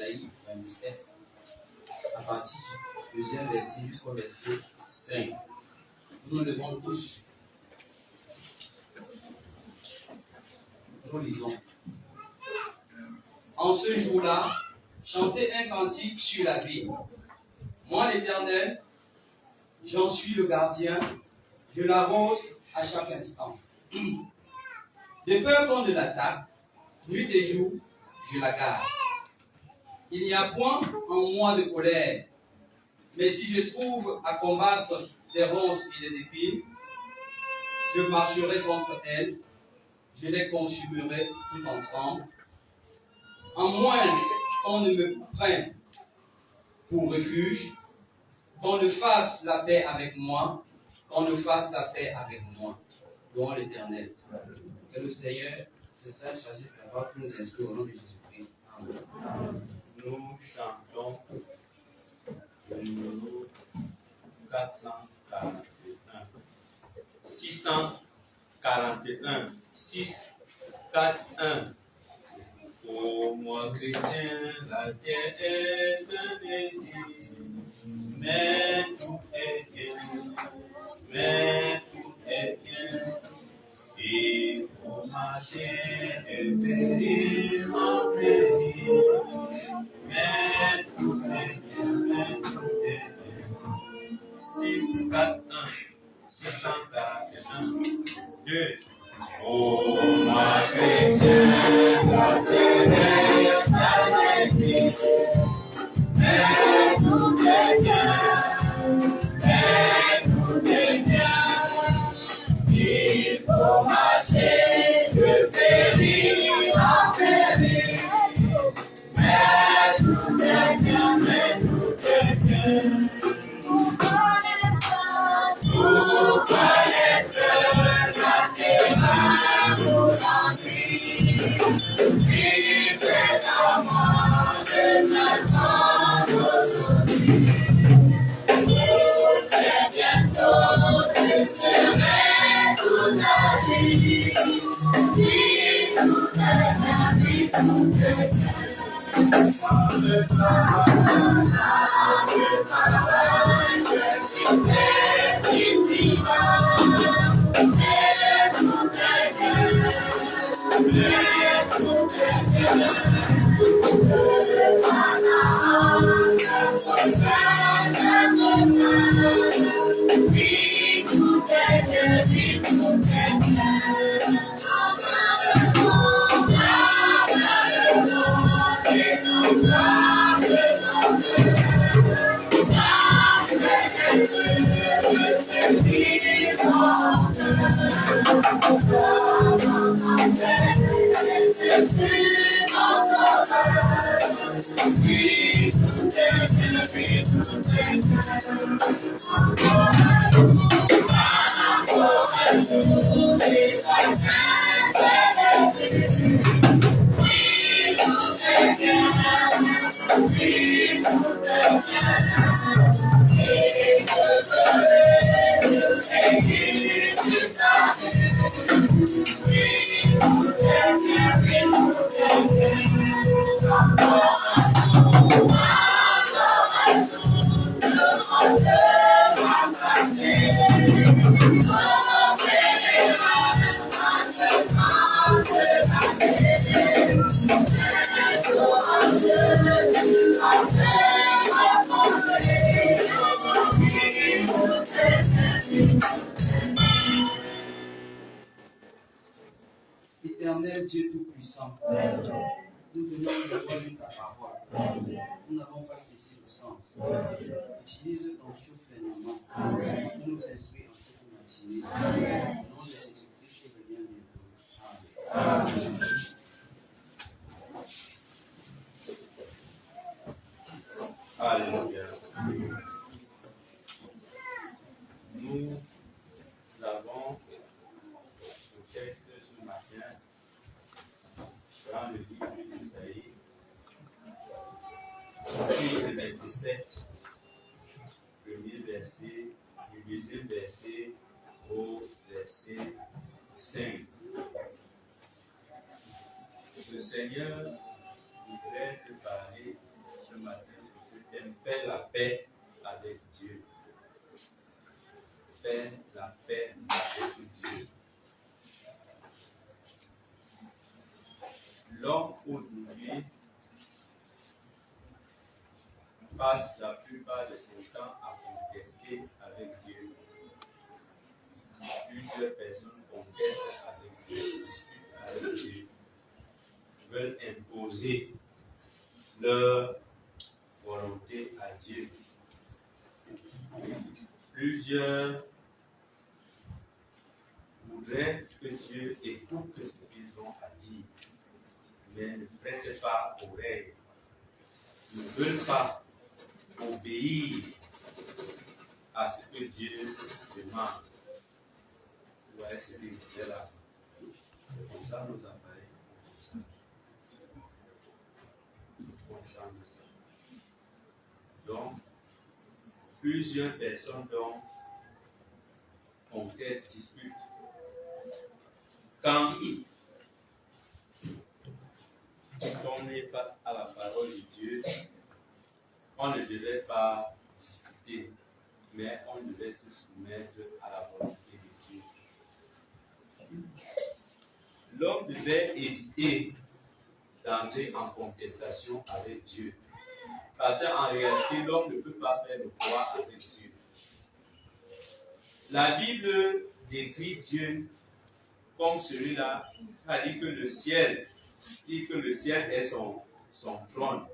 Ésaïe 27, à partir du deuxième verset jusqu'au verset 5. Nous nous levons tous. Nous lisons. En ce jour-là, chantez un cantique sur la ville. Moi, l'Éternel, j'en suis le gardien, je l'arrose à chaque instant. De peur qu'on ne l'attaque, nuit et jour, je la garde. Il n'y a point en moi de colère, mais si je trouve à combattre des ronces et des épines, je marcherai contre elles, je les consumerai tout ensemble. En moins qu'on ne me prenne pour refuge, qu'on ne fasse la paix avec moi, qu'on ne fasse la paix avec moi. Louons l'Éternel. Que le Seigneur se sache chasser la parole pour nous instruire au nom de Jésus-Christ. Amen. Nous chantons le numéro 441. 641. 641. Pour moi, chrétien, la terre est un désir, mais tout est bien, mais tout est bien. Il faut marcher et périr en péril, mais tout est bien, mais tout est bien. 641, 641, 2. Oh, moi chrétien, la terre est un désir, mais tout est bien, mais tout est bien. Il faut marcher de péril en péril, mais tout est bien, mais tout est bien. Pour connaître la terre aujourd'hui, il fait à moi de maintenant aujourd'hui. C'est bientôt que serai toute la vie. Vie tout est bien, vie tout est bien. Le travail, je fais ici-bas, mais tout est bien, mais tout est bien. Le canard, vie tout est bien, vie tout est bien. Éternel Dieu Tout-Puissant, nous venons devant lui ta parole. Nous n'avons pas saisi le sens. Utilise ton souffle pleinement pour nous instruire en cette matinée. Au nom de Jésus-Christ, et bien bientôt. Amen. Alléluia. Nous avons le texte ce matin dans le livre d'Ésaïe, chapitre 27, premier verset, du deuxième verset au verset 5. Le Seigneur voudrait te parler matin sur ce thème, faire la paix avec Dieu. Faire la paix avec Dieu. L'homme aujourd'hui passe la plupart de son temps à contester avec Dieu. Plusieurs personnes contestent avec Dieu, discutent avec Dieu, veulent imposer leur volonté à Dieu. Plusieurs voudraient que Dieu écoute ce qu'ils ont à dire, mais ne prêtent pas oreille, ne veulent pas obéir à ce que Dieu demande. Vous voyez ce que c'est là. C'est comme ça nos appareils. On change ça. Donc, plusieurs personnes donc contestent, discutent. Quand on est face à la parole de Dieu, on ne devait pas discuter, mais on devait se soumettre à la volonté de Dieu. L'homme devait éviter d'entrer en contestation avec Dieu. Parce qu'en réalité, l'homme ne peut pas faire le droit avec Dieu. La Bible décrit Dieu comme celui-là, a dit que le ciel est son trône.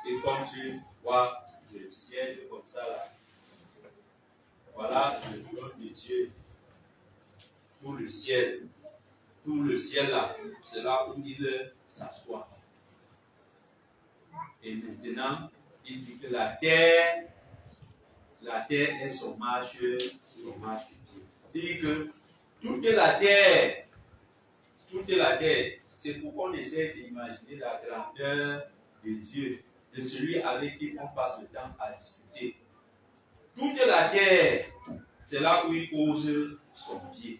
Et comme tu vois le ciel comme ça là, voilà le trône de Dieu. Tout le ciel là, c'est là où il s'assoit. Et maintenant, il dit que la terre est son marchepied. Il dit que toute la terre, c'est pour qu'on essaie d'imaginer la grandeur de Dieu, de celui avec qui on passe le temps à discuter. Toute la terre, c'est là où il pose son pied.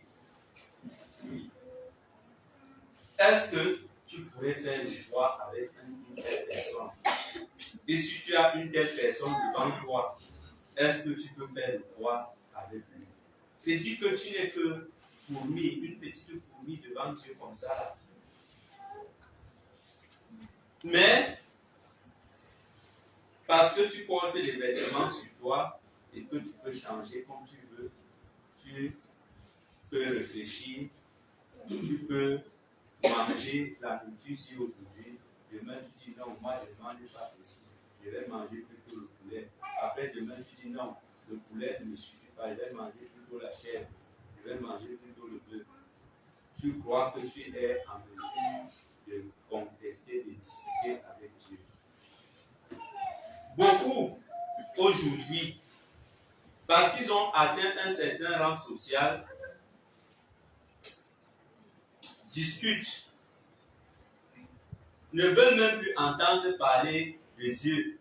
Est-ce que tu pourrais faire le droit avec une telle personne? Et si tu as une telle personne devant toi, est-ce que tu peux faire le droit avec lui? C'est dit que tu n'es que fourmi, une petite fourmi devant Dieu comme ça là. Mais, parce que tu portes des vêtements sur toi et que tu peux changer comme tu veux, tu peux réfléchir, tu peux manger la nourriture si aujourd'hui, demain tu dis non, moi je ne mange pas ceci, je vais manger plutôt le poulet. Après demain tu dis non, le poulet ne me suffit pas, je vais manger plutôt la chair, je vais manger plutôt le bœuf. Tu crois que tu es en mesure de contester, de discuter avec Dieu. Beaucoup aujourd'hui, parce qu'ils ont atteint un certain rang social, discutent, ne veulent même plus entendre parler de Dieu,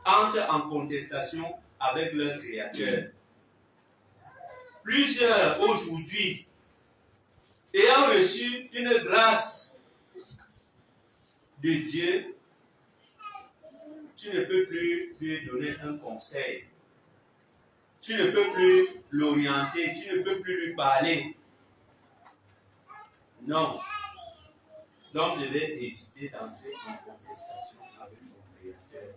entrent en contestation avec leur Créateur. Plusieurs aujourd'hui, ayant reçu une grâce de Dieu, tu ne peux plus lui donner un conseil. Tu ne peux plus l'orienter, tu ne peux plus lui parler. Non. L'homme devait éviter d'entrer en contestation avec son Créateur.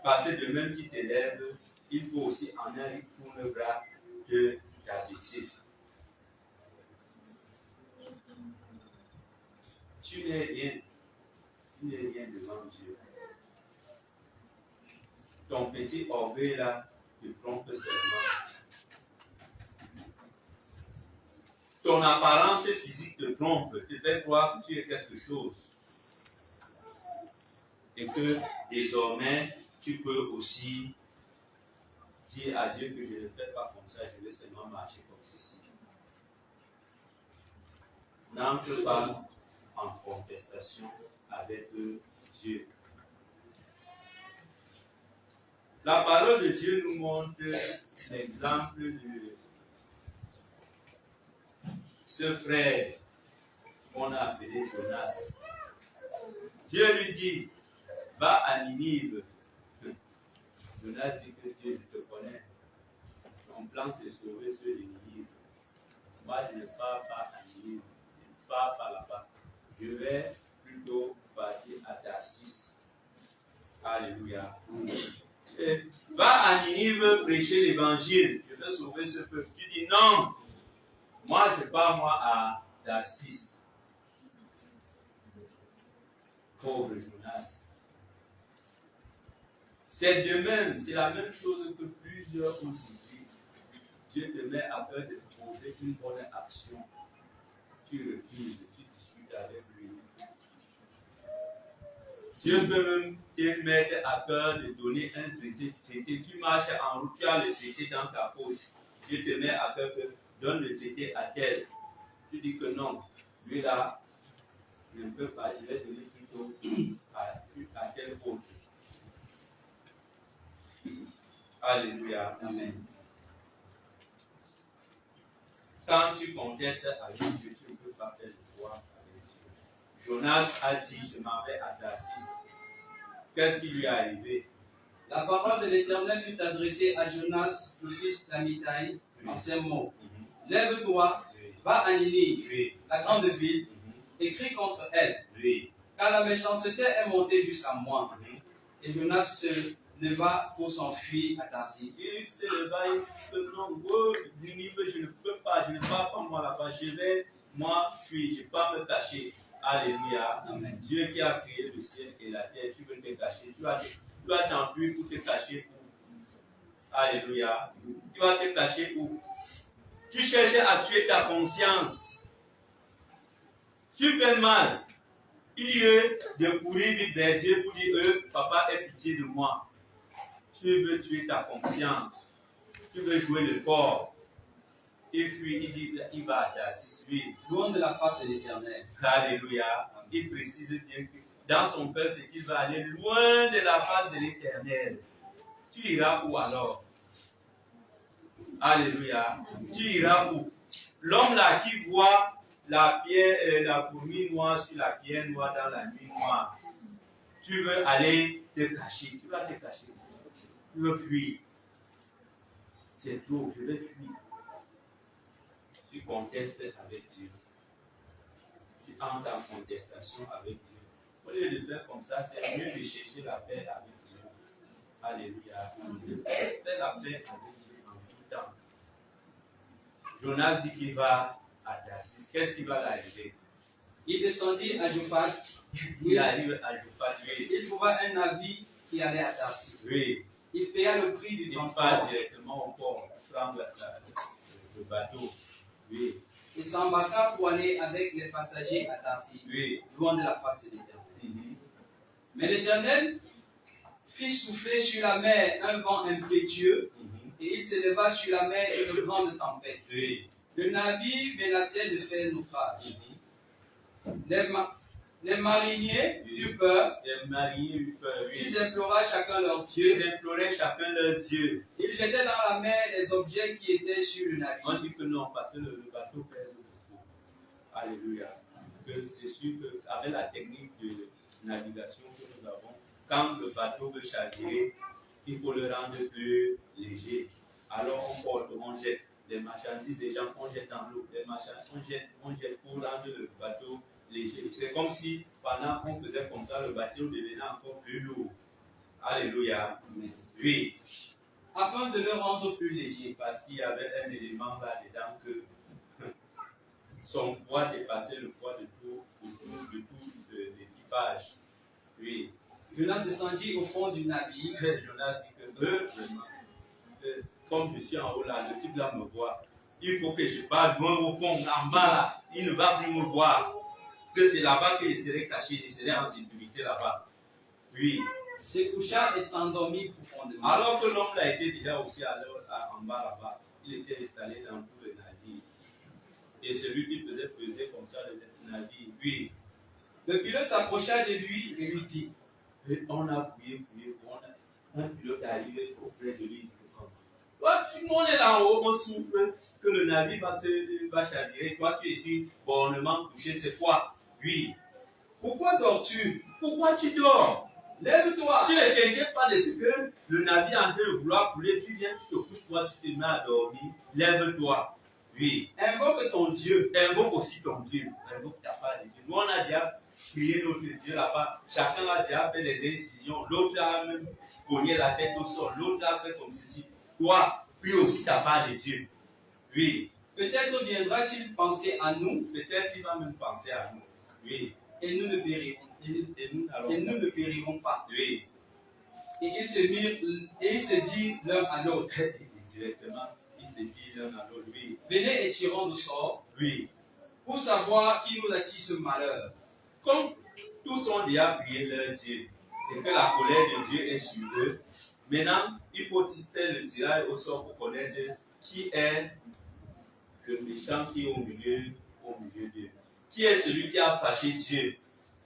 Parce que de même qu'il t'élève, il faut aussi en un pour le bras te t'abaisser. Tu n'es rien devant Dieu. Ton petit orgueil là te trompe seulement. Ton apparence physique te trompe, te fait croire que tu es quelque chose. Et que désormais, tu peux aussi dire à Dieu que je ne fais pas comme ça, je vais seulement marcher comme ceci. N'entre pas en contestation avec Dieu. La parole de Dieu nous montre l'exemple de ce frère qu'on a appelé Jonas. Dieu lui dit, va à Ninive. Jonas dit que Dieu, je te connais. Ton plan, c'est sauver ceux de Ninive. Moi, je ne pars pas à Ninive. Je ne pars pas là-bas. Je vais plutôt partir à Tarsis. Alléluia. Et va à Ninive prêcher l'évangile. Je veux sauver ce peuple. Tu dis non. Moi, je pars à Tarsis. Pauvre Jonas. C'est de même, c'est la même chose que plusieurs aujourd'hui. Dieu te met à cœur de poser une bonne action. Tu refuses, tu discutes avec lui. Dieu peut même te mettre à cœur de donner un traité. Tu marches en route, tu as le traité dans ta poche. Dieu te met à cœur que donne le traité à tel. Tu dis que non, lui là, je ne peux pas, je vais donner plutôt à tel autre. Alléluia. Amen. Quand tu contestes avec Dieu, tu ne peux pas faire le droit avec Dieu. Jonas a dit, je m'en vais à Tarsis. Qu'est-ce qui lui est arrivé? La parole de l'Éternel fut adressée à Jonas, le fils d'Amittai, en ces mots. Lève-toi, va à Ninive, la grande ville, et crie contre elle, car la méchanceté est montée jusqu'à moi. Et Jonas se leva pour s'enfuir à Tarsis. Il se leva et dit non, Ninive, je ne peux pas, je ne pars pas moi là-bas, je vais moi fuir, je ne peux pas me cacher. Alléluia. Amen. Dieu qui a créé le ciel et la terre, tu veux te cacher, tu vas t'enfuir pour te cacher où? Alléluia. Tu vas te cacher où? Tu cherches à tuer ta conscience. Tu fais mal. Il y a de courir vite vers Dieu pour dire, papa, aie pitié de moi. Tu veux tuer ta conscience. Tu veux jouer le corps. Et puis il dit, il va à Tarsis, lui. Loin de la face de l'Éternel. Alléluia. Il précise bien que dans son cœur, c'est qu'il va aller loin de la face de l'Éternel. Tu iras où alors? Alléluia. Tu iras où? L'homme là qui voit la pierre, la fourmi noire sur la pierre noire dans la nuit noire. Tu veux aller te cacher. Tu vas te cacher. Tu veux fuir. C'est trop, je vais fuir. Tu contestes avec Dieu. Tu entres en contestation avec Dieu. Au lieu de faire comme ça, c'est mieux de chercher la paix avec Dieu. Alléluia. Fais la paix avec Dieu en tout temps. Jonas dit qu'il va à Tarsis. Qu'est-ce qui va l'arriver? Il descendit à Jophat. Il arrive à Jophat. Il trouva un navire qui allait à Tarsis. Oui. Il paya le prix du Il transport. part directement au port. Il prend le bateau. Oui. Il s'embarqua pour aller avec les passagers à Tarsis, Oui. loin de la face de l'Éternel. Mais l'Éternel fit souffler sur la mer un vent impétueux, et il se leva sur la mer une grande tempête. Oui. Le navire menaçait de faire naufrage. Les mariniers eurent peur. Les mariniers eurent peur. Oui. Ils imploraient chacun leur Dieu. Ils imploraient chacun leur Dieu. Ils jetaient dans la mer les objets qui étaient sur le navire. On dit que non, parce que le bateau pèse beaucoup. Alléluia. Que c'est sûr qu'avec la technique de navigation que nous avons, quand le bateau veut chavirer, il faut le rendre plus léger. Alors on jette les marchandises des gens, on jette dans l'eau. Les marchandises, on jette pour rendre le bateau léger. C'est comme si pendant qu'on faisait comme ça, le bateau devenait encore plus lourd. Alléluia. Oui. Afin de le rendre plus léger. Parce qu'il y avait un élément là-dedans que son poids dépassait le poids de tout l'équipage. Oui. Jonas descendit au fond du navire. Jonas dit que vraiment, comme je suis en haut là, le type là me voit. Il faut que je parle loin au fond, en bas là. Il ne va plus me voir. Que c'est là-bas qu'il serait caché, il serait en sécurité là-bas. Oui. Se coucha et s'endormit profondément. Alors que l'homme là était déjà aussi en bas là-bas, il était installé dans tout le navire. Et c'est lui qui faisait peser comme ça le navire. Oui. Le pilote s'approcha de lui et lui dit, Et on a fouillé, un pilote est arrivé auprès de lui. Toi, tout le monde est là en haut, on souffle que le navire va chavirer. Toi, tu es ici, bonnement couché, c'est quoi? Oui. Pourquoi dors-tu? Pourquoi tu dors? Lève-toi. Tu ne t'inquiètes pas de ce que le navire est en train de vouloir couler. Tu viens, tu te couches, toi, tu te mets à dormir. Lève-toi. Oui. Invoque ton Dieu. Invoque aussi ton Dieu. Invoque ta part de Dieu. Nous, on a déjà prié notre Dieu là-bas. Chacun a déjà fait des incisions. L'autre a même cogné la tête au sol. L'autre a fait comme ceci. Toi, prie aussi ta part de Dieu. Oui. Peut-être viendra-t-il penser à nous. Peut-être il va même penser à nous. Oui. Et nous ne périrons. Et nous ne périrons pas. Oui. Et ils se disent l'un à l'autre. Directement, ils se disent l'un à l'autre. Oui. Venez et tirons au sort. Oui. Pour savoir qui nous attire ce malheur. Comme tous ont déjà prié leur Dieu et que la colère de Dieu est sur eux, maintenant, il faut faire le tirage au sort pour connaître qui est le méchant qui est au milieu d'eux. Qui est celui qui a fâché Dieu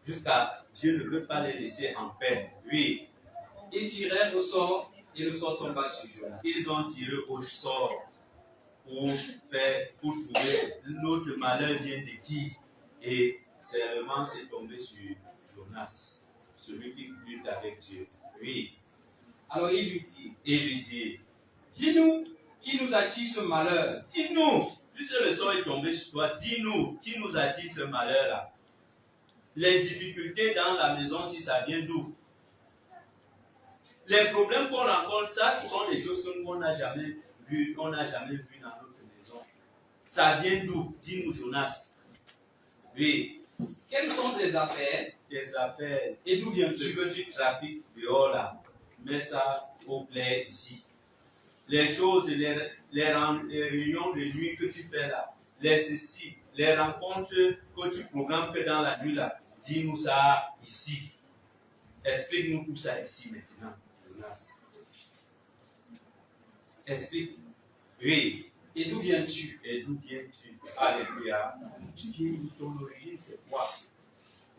jusqu'à Dieu ne peut pas les laisser en paix. Oui. Ils tirèrent au sort et le sort tomba sur Jonas. Ils ont tiré au sort pour trouver notre malheur vient de qui. Et seulement c'est tombé sur Jonas, celui qui lutte avec Dieu. Oui. Alors il lui dit, dis-nous, qui nous attire ce malheur? Dis-nous, puisque le sort est tombé sur toi, dis-nous, qui nous attire ce malheur-là? Les difficultés dans la maison, si ça vient d'où? Les problèmes qu'on rencontre, ça, ce sont des choses que nous, on n'a jamais vues dans notre maison. Ça vient d'où? Dis-nous, Jonas. Oui. Quelles sont tes affaires? Tes affaires. Et d'où Ce viens-tu? que tu trafiques dehors là, mets ça au clair ici. Les choses, les réunions de nuit que tu fais là, les rencontres que tu programmes que dans la nuit là, dis-nous ça ici. Explique-nous tout ça ici maintenant, Jonas. Explique. Oui. Et d'où viens-tu? Et d'où viens-tu? Alléluia. Tu viens de ton origine, c'est quoi?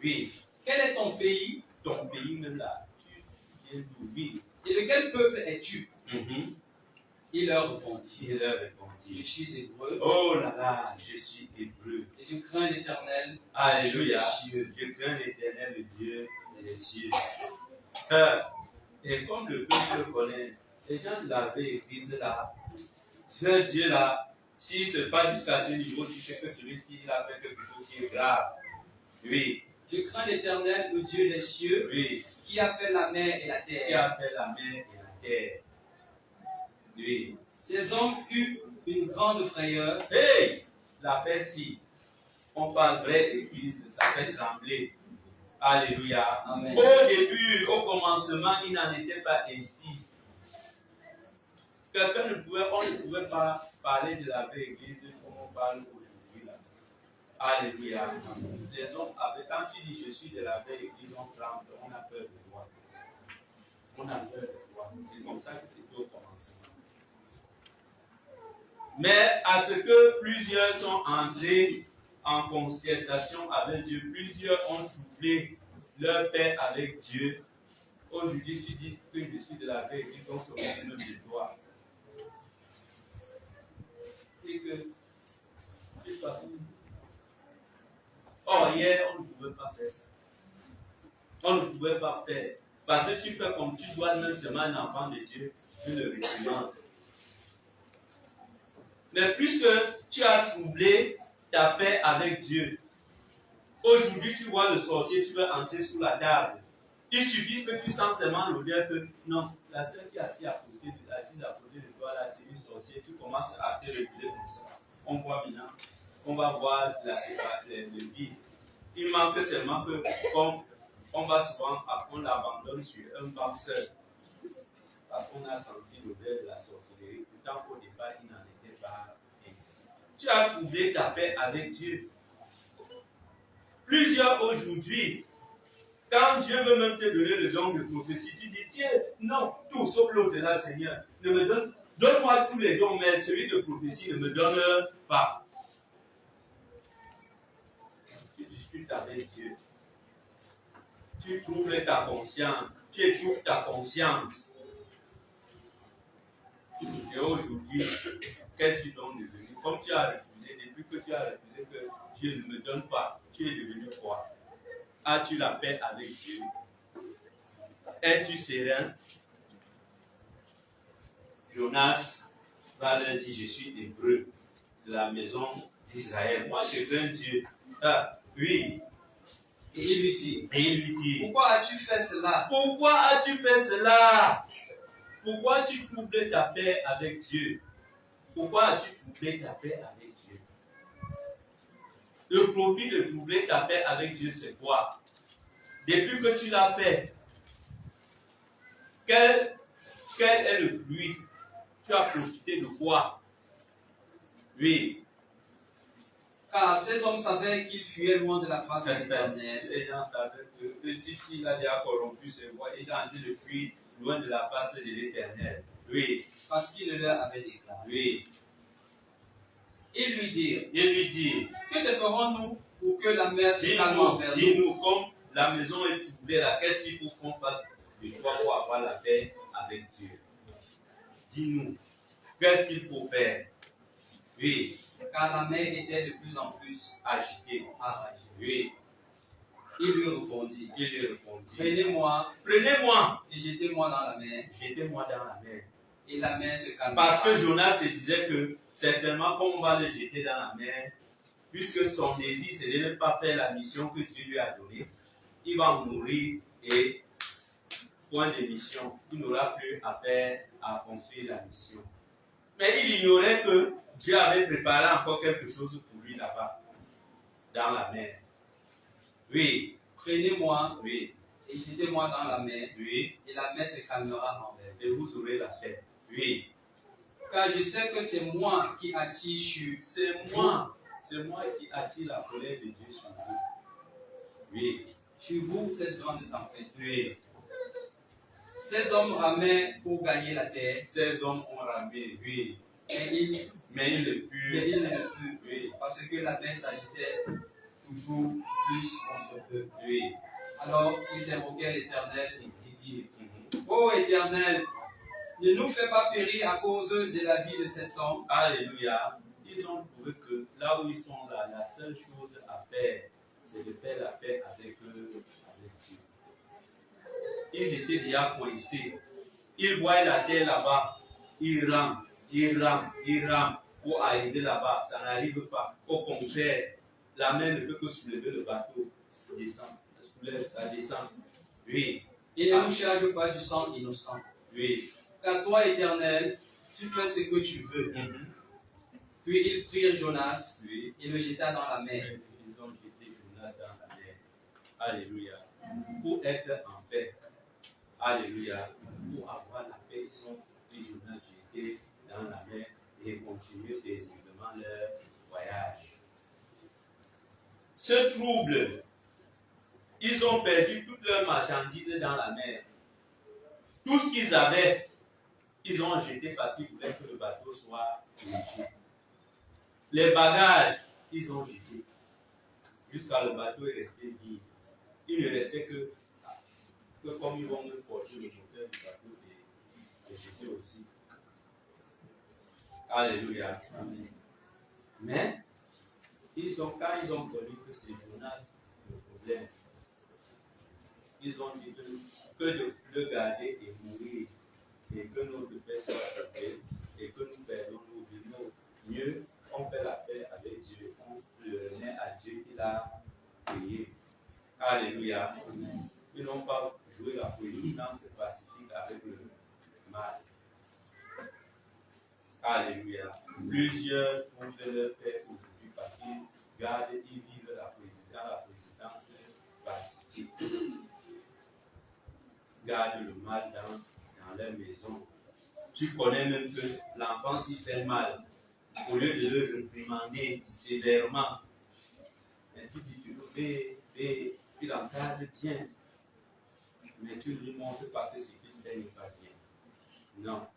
Oui. Quel est ton pays? Ton pays même là. Tu viens d'où? Oui. Et de quel peuple es-tu? Il leur répondit, je suis hébreu. Oh là là, je suis hébreu. Et je crains l'Éternel. Alléluia. Dieu. Je crains l'Éternel, le Dieu des cieux. Et comme le peuple connaît, les gens de la vraie église là, leur Dieu là, s'il se passe jusqu'à ce niveau, si c'est que celui-ci il a fait quelque chose qui est grave. Oui. Je crains l'Éternel, le Dieu des cieux, Oui. qui a fait la mer et la Qui terre. a fait la mer et la terre. Oui. Ces hommes eurent une grande frayeur. Hey! La paix si. On parle vraie église, ça fait trembler. Alléluia. Amen. Au début, au commencement, il n'en était pas ainsi. On ne pouvait pas parler de la vraie église comme on parle aujourd'hui. Là. Alléluia. Les hommes avaient, quand tu dis je suis de la vraie église, on tremble, on a peur de toi. On a peur de toi. C'est comme ça que c'était au commencement. Mais à ce que plusieurs sont entrés en contestation avec Dieu, plusieurs ont troublé leur paix avec Dieu. Aujourd'hui, tu dis que je suis de la vraie église, on se moque même de toi. Et que, de toute façon, hier, on ne pouvait pas faire ça. On ne pouvait pas faire. Parce que tu fais comme tu dois même seulement un enfant de Dieu, tu le réprimandes. Mais puisque tu as troublé ta paix avec Dieu, aujourd'hui tu vois le sorcier, tu veux entrer sous la table. Il suffit que tu sens seulement l'odeur que non, la sœur qui est assise à côté de toi, là, c'est une sorcière, tu commences à te reculer comme ça. On voit maintenant, on va voir le vide. Il manque seulement que, comme on va souvent, on l'abandonne sur un banc seul. Parce qu'on a senti l'odeur de la sorcellerie, pourtant au départ, il n'en était pas ainsi. Tu as trouvé ta paix avec Dieu. Plusieurs aujourd'hui, quand Dieu veut même te donner le don de prophétie, tu dis, tiens, non, tout sauf l'autre là, Seigneur, ne me donne-moi tous les dons, mais celui de prophétie ne me donne pas. Tu discutes avec Dieu. Tu trouves ta conscience, tu éprouves ta conscience. Et aujourd'hui, qu'es-tu donc devenu? Comme tu as refusé, depuis que tu as refusé que Dieu ne me donne pas, tu es devenu quoi? as-tu la paix avec Dieu? Es-tu serein? Jonas va leur dire, je suis hébreu de la maison d'Israël. Moi, je crains Dieu. Ah, oui. Et il lui dit, pourquoi as-tu fait cela? Pourquoi as-tu fait cela? Pourquoi tu troubles ta paix avec Dieu? Pourquoi as-tu troublé ta paix avec Dieu? Le profit de troubler ta paix avec Dieu, c'est quoi? Depuis que tu l'as fait, quel est le fruit? Tu as profité de quoi? Oui. Car ces hommes savaient qu'ils fuyaient loin de la face de l'Éternel. Les gens savaient que le type, s'il a déjà corrompu ses voies, il a envie de fuir loin de la face de l'Éternel. Oui. Parce qu'il le leur avait déclaré. Oui. Il lui dit, que te ferons-nous pour que la mer se calme envers nous? Dis-nous, comme la maison est troublée là, qu'est-ce qu'il faut qu'on fasse de toi pour avoir la paix avec Dieu? Dis-nous, qu'est-ce qu'il faut faire? Oui. Car la mer était de plus en plus agitée. Oui. Il lui répondit, prenez-moi et jetez-moi dans la mer. Et la mer se calma. Parce que Jonas se disait que certainement, comme on va le jeter dans la mer, puisque son désir, c'est de ne pas faire la mission que Dieu lui a donnée, il va mourir et point de mission, il n'aura plus à construire la mission. Mais il ignorait que Dieu avait préparé encore quelque chose pour lui là-bas, dans la mer. Oui. Prenez-moi oui. et jetez-moi dans la mer. Oui. Et la mer se calmera envers. Et vous aurez la paix. Oui. Car je sais que c'est moi qui attire C'est moi qui attire la colère de Dieu sur vous. Oui. Sur vous, cette grande tempête. Oui. Ces hommes ramaient pour gagner la terre. Ces hommes ont ramé, oui. Mais ils ne purent. Oui. Parce que la mer s'agitait toujours plus contre eux. Oui. Alors ils invoquèrent l'Éternel et dirent, Ô Éternel, ne nous fais pas périr à cause de la vie de cet homme. Alléluia. Ils ont trouvé que là où ils sont là, la seule chose à faire, c'est de faire la paix avec eux, avec Dieu. Ils étaient déjà coincés. Ils voyaient la terre là-bas. Ils rament pour arriver là-bas. Ça n'arrive pas. Au contraire, la mer ne peut que soulever le bateau. Ça descend. Oui. Et ne nous charge pas du sang innocent. Oui. Car toi, Éternel, tu fais ce que tu veux. Puis ils prirent Jonas et le jeta dans la mer. Ils ont jeté Jonas dans la mer. Alléluia. Pour être en paix. Alléluia. Pour avoir la paix, ils ont pris Jonas jeté dans la mer et continué paisiblement leur voyage. Ce trouble, ils ont perdu toutes leurs marchandises dans la mer. Tout ce qu'ils avaient, ils ont jeté parce qu'ils voulaient que le bateau soit léger. Les bagages, ils ont jeté. Jusqu'à le bateau est resté vide. Il ne restait que comme ils vont me porter le moteur du bateau et jeter aussi. Alléluia. Amen. Mais, quand ils ont connu que c'est Jonas le problème, ils ont dit que de le garder et mourir, et que notre paix soit trouvée, et que nous perdons nos vies. Mieux, on fait la paix avec Dieu, on le remet à Dieu qui l'a payé. Alléluia. Amen. Ils n'ont pas joué la coexistence pacifique avec le mal. Alléluia. Plusieurs trouvent leur paix aujourd'hui parce qu'ils gardent et vivent la coexistence pacifique. Gardent le mal dans leur maison. Tu connais même que l'enfant s'y fait mal. Au lieu de le réprimander sévèrement, mais tu dis toujours, il encadre bien. Mais tu ne lui montres pas que ce qu'il fait n'est pas bien. Non.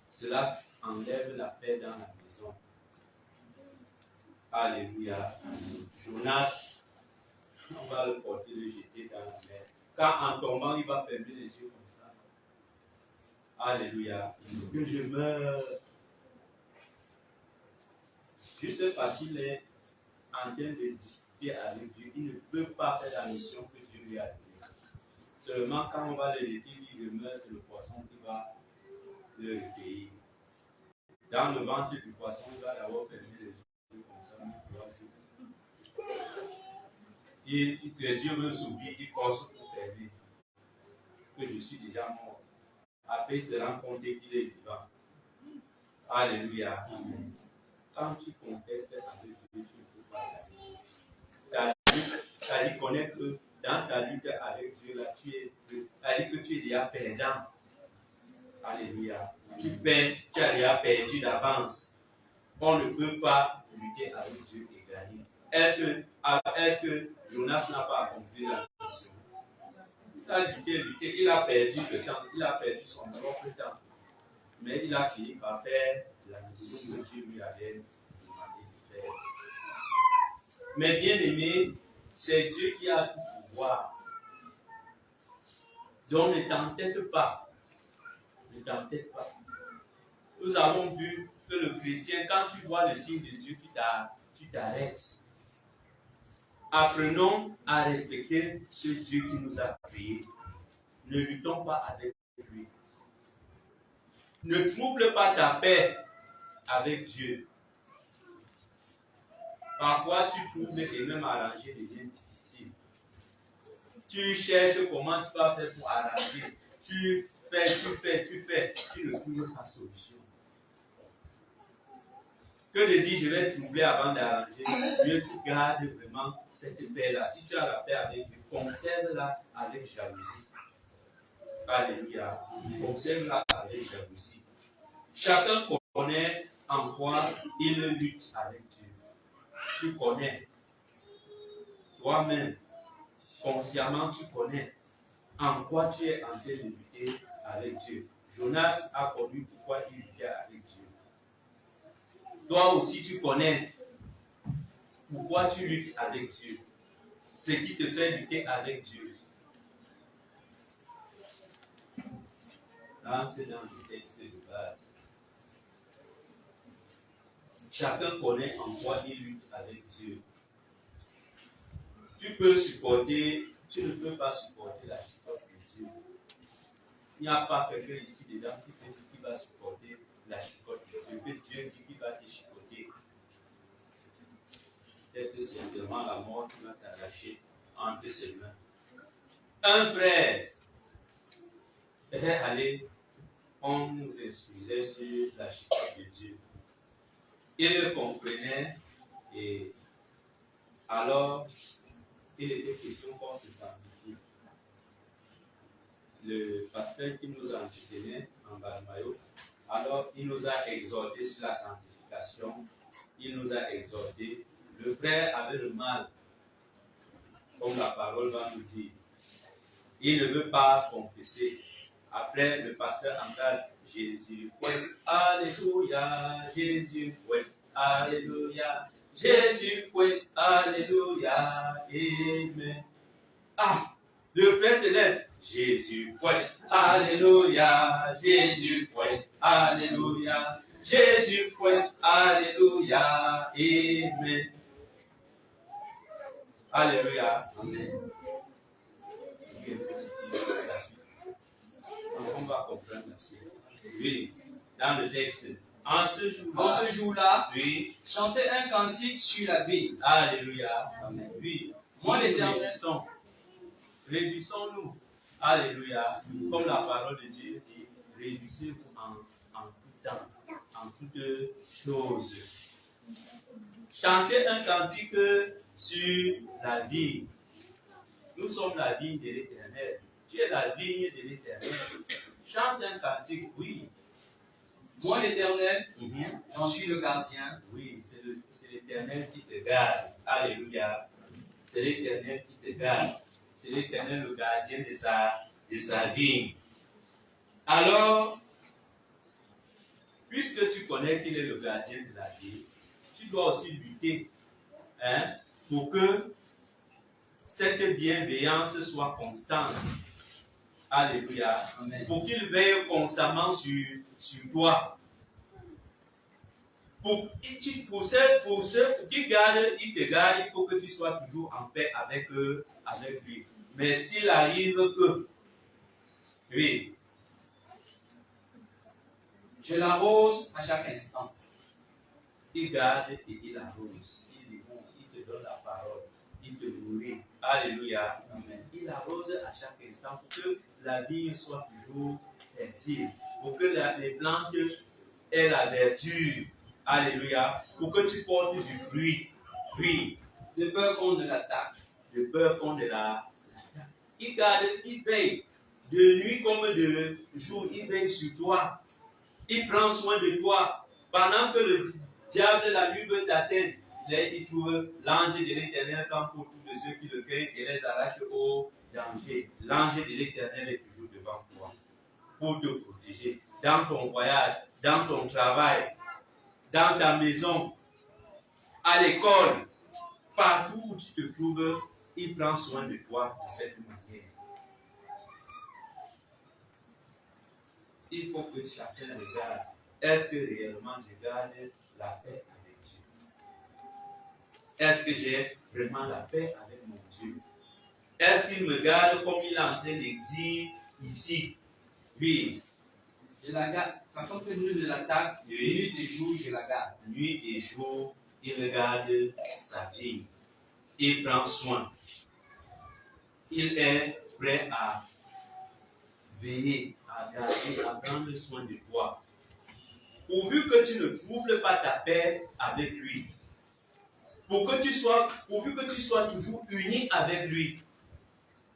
Cela enlève la paix dans la maison. Alléluia. Jonas, on va le porter, le jeter dans la mer. Quand en tombant, il va fermer les yeux comme ça. Alléluia. Que je meurs. Juste parce qu'il est en train de lutter avec Dieu, il ne peut pas faire la mission que Dieu lui a donnée. Seulement quand on va le jeter, il demeure, c'est le poisson qui va le recueillir. Dans le ventre du poisson, il va d'abord fermer les yeux comme ça. Les yeux veulent s'ouvrir, il force pour fermer. Que je suis déjà mort. Après, il se rend compte qu'il est vivant. Alléluia. Amen. Quand tu contestes avec Dieu, tu ne peux pas gagner. Ça dit connaît que dans ta lutte avec Dieu, là, ça dit que tu es déjà perdant. Alléluia. Tu as déjà perdu d'avance. On ne peut pas lutter avec Dieu et gagner. Est-ce que Jonas n'a pas accompli la mission? Il a lutté, il a perdu le temps, il a perdu son propre temps. Mais il a fini par faire la mission que Dieu lui avait demandé de faire. Mais bien aimé, c'est Dieu qui a tout pouvoir. Donc ne t'entête pas. Ne t'entête pas. Nous avons vu que le chrétien, quand tu vois le signe de Dieu, tu t'arrêtes. Apprenons à respecter ce Dieu qui nous a créés. Ne luttons pas avec lui. Ne trouble pas ta paix avec Dieu. Parfois, tu trouves et même arranger devient difficile. Tu cherches comment tu vas faire pour arranger. Tu fais. Tu ne trouves pas solution. Que de dire je vais troubler avant d'arranger. Dieu, tu gardes vraiment cette paix-là. Si tu as la paix avec Dieu, conserve-la avec jalousie. Alléluia. Conserve-la avec jalousie. Chacun connaît en quoi il lutte avec Dieu. Tu connais. Toi-même, consciemment, tu connais en quoi tu es en train de lutter avec Dieu. Jonas a connu pourquoi il luttait avec Dieu. Toi aussi, tu connais pourquoi tu luttes avec Dieu. Ce qui te fait lutter avec Dieu. Là, c'est dans le texte de base. Chacun connaît en quoi il lutte avec Dieu. Tu ne peux pas supporter la chicotte de Dieu. Il n'y a pas quelqu'un ici dedans qui va supporter la chicotte de Dieu. Que Dieu dit qu'il va te chicoter. Peut-être simplement la mort qui va t'arracher entre ses mains. Un frère était allé, on nous instruisait sur la chicotte de Dieu. Il le comprenait et alors il était question qu'on se sanctifie. Le pasteur qui nous entretenait en Balmayo, alors il nous a exhorté sur la sanctification, il nous a exhorté. Le frère avait le mal, comme la parole va nous dire. Il ne veut pas confesser. Après, le pasteur entend Jésus fouette, alléluia, Jésus fouette, alléluia, Jésus fouette, alléluia, amen. Ah, le frère se lève, Jésus fouette, alléluia, Jésus fouette, alléluia, Jésus fouette, alléluia, amen. Alléluia, amen. On va comprendre la suite. Oui, dans le texte. En ce jour-là, oui, chantez un cantique sur la vie. Alléluia. Amen. Oui, Moi l'Éternel. Réjouissons-nous. Alléluia. Comme la parole de Dieu dit, réjouissez-vous en tout temps, en toutes choses. Chantez un cantique sur la vie. Nous sommes la vigne de l'Éternel. Tu es la vigne de l'Éternel. Chante un cantique, oui. Moi l'Éternel, j'en suis le gardien. Oui, c'est l'Éternel qui te garde. Alléluia. C'est l'Éternel qui te garde. C'est l'Éternel le gardien de sa vigne. Alors, puisque tu connais qu'il est le gardien de la vigne, tu dois aussi lutter pour que cette bienveillance soit constante. Alléluia. Amen. Pour qu'il veille constamment sur toi. Pour ceux qui gardent, il te garde, il faut que tu sois toujours en paix avec lui. Mais s'il arrive que, oui, je l'arrose à chaque instant. Il garde et il arrose. Il te donne la parole. Il te nourrit. Alléluia. Amen. Il arrose à chaque instant pour que la vie soit toujours fertile. Pour que les plantes aient la verdure. Alléluia. Pour que tu portes du fruit. Oui. De peur qu'on ne l'attaque. De peur qu'on ne l'attaque. Il garde, il veille. De nuit comme de jour, il veille sur toi. Il prend soin de toi. Pendant que le diable, la nuit veut t'atteindre, il trouve l'ange de l'Éternel campe autour de ceux qui le craignent et les arrache au danger. L'ange de l'Éternel est toujours devant toi pour te protéger. Dans ton voyage, dans ton travail, dans ta maison, à l'école, partout où tu te trouves, il prend soin de toi de cette manière. Il faut que chacun regarde. Est-ce que réellement je garde la paix avec Dieu? Est-ce que j'ai vraiment la paix avec mon Dieu? Est-ce qu'il me garde comme il est en train de dire ici? Oui. Je la garde. Parfois que nous ne l'attaque, nuit et jour, je la garde. Nuit et jour, il regarde sa vie. Il prend soin. Il est prêt à veiller, à garder, à prendre soin de toi. Pourvu que tu ne troubles pas ta paix avec lui. Pourvu que tu sois toujours uni avec lui.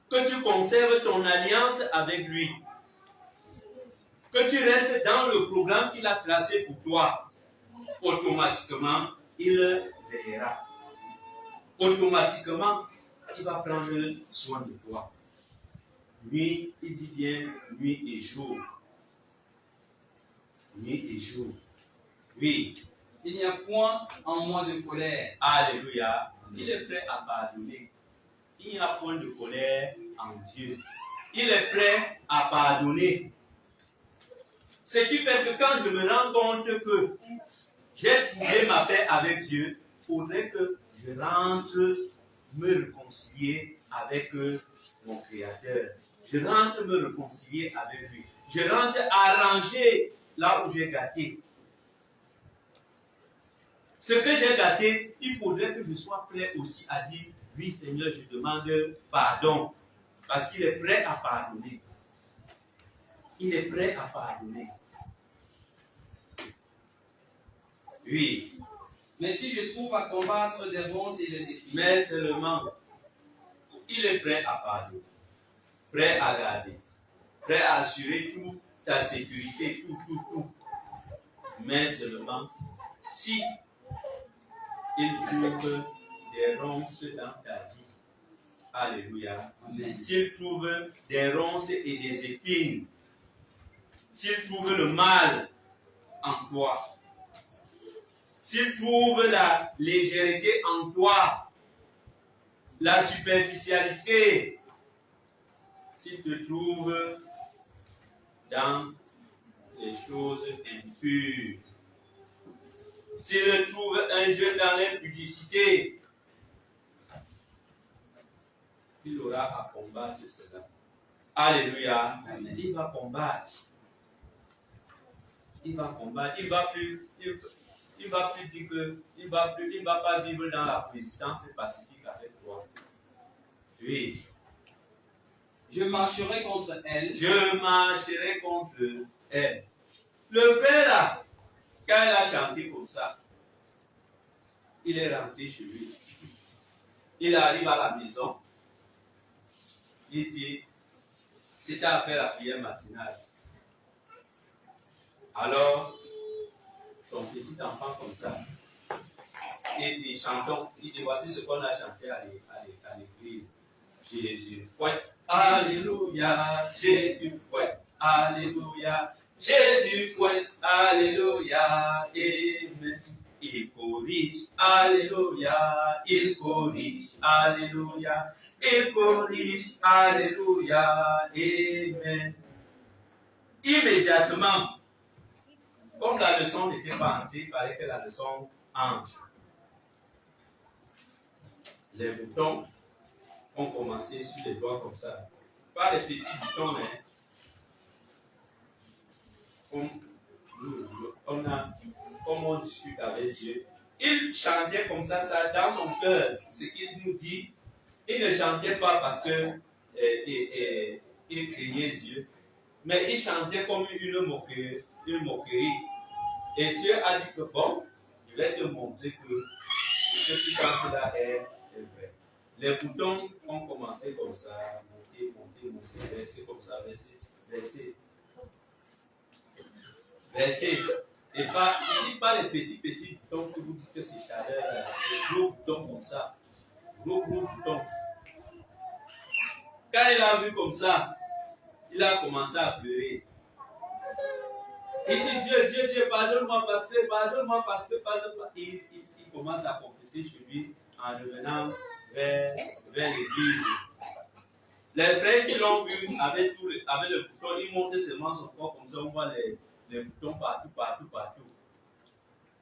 Que tu conserves ton alliance avec lui. Que tu restes dans le programme qu'il a tracé pour toi. Automatiquement, il veillera. Automatiquement, il va prendre soin de toi. Nuit, il dit bien nuit et jour. Nuit et jour. Oui. Il n'y a point en moi de colère. Alléluia. Il est prêt à pardonner. Il n'y a point de colère en Dieu. Il est prêt à pardonner. Ce qui fait que quand je me rends compte que j'ai trouvé ma paix avec Dieu, il faudrait que je rentre me réconcilier avec mon Créateur. Je rentre me réconcilier avec lui. Je rentre arranger là où j'ai gâté. Ce que j'ai gâté, il faudrait que je sois prêt aussi à dire, oui Seigneur, je demande pardon. Parce qu'il est prêt à pardonner. Il est prêt à pardonner. Oui. Mais si je trouve à combattre des ronces et des épines. Mais seulement, il est prêt à pardonner. Prêt à garder. Prêt à assurer toute ta sécurité, tout. Mais seulement, si il trouve des ronces dans ta vie. Alléluia. Amen. S'il trouve des ronces et des épines, s'il trouve le mal en toi, s'il trouve la légèreté en toi, la superficialité, s'il te trouve dans les choses impures, s'il trouve un jeune dans l'impudicité, il aura à combattre cela. Alléluia. Amen. Il va combattre. Il va combattre. Il va plus dire que il va pas vivre dans la résistance pacifique avec toi. Oui. Je marcherai contre elle. Je marcherai contre elle. Le frère là, quand il a chanté comme ça, il est rentré chez lui. Il arrive à la maison. Il dit, c'était à faire la prière matinale. Alors, son petit enfant comme ça, il dit, chantons. Il dit, voici ce qu'on a chanté à l'église. Jésus fouette, alléluia, Jésus fouette, alléluia, Jésus fouette, alléluia, amen. Il corrige, alléluia, il corrige, alléluia, il corrige, alléluia, amen. Immédiatement, Comme la leçon n'était pas entrée, il fallait que la leçon entre. Les boutons ont commencé sur les doigts comme ça. Pas les petits boutons, hein. Comme on discute avec Dieu. Il chantait comme ça dans son cœur. Ce qu'il nous dit, il ne chantait pas parce que il craignait Dieu, mais il chantait comme une moquerie. Et Dieu a dit que bon, je vais te montrer que ce que tu chantes là est vrai. Les boutons ont commencé comme ça, monter, verser comme ça, verser. Et pas les petits boutons que vous dites que c'est chaleur, les gros boutons comme ça. Gros boutons. Quand il a vu comme ça, il a commencé à pleurer. Il dit Dieu, pardonne-moi parce que. Il commence à confesser chez lui en revenant vers l'église. Les frères qui l'ont vu avec le bouton, ils montaient seulement son corps comme ça, on voit les boutons partout.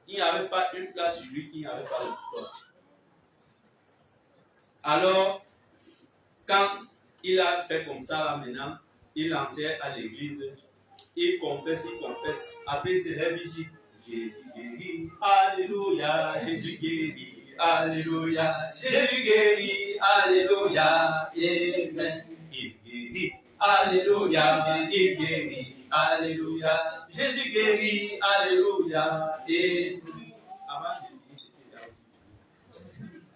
Il n'y avait pas une place sur lui qui n'avait pas le bouton. Alors, quand il a fait comme ça là maintenant, il entrait à l'église, il confesse. Après, il se lève, il dit Jésus guérit, alléluia, Jésus guérit, alléluia, Jésus guérit, alléluia, amen. Il guérit, alléluia, il guérit, alléluia, Jésus guérit, alléluia, amen. Avant Jésus, c'était là aussi.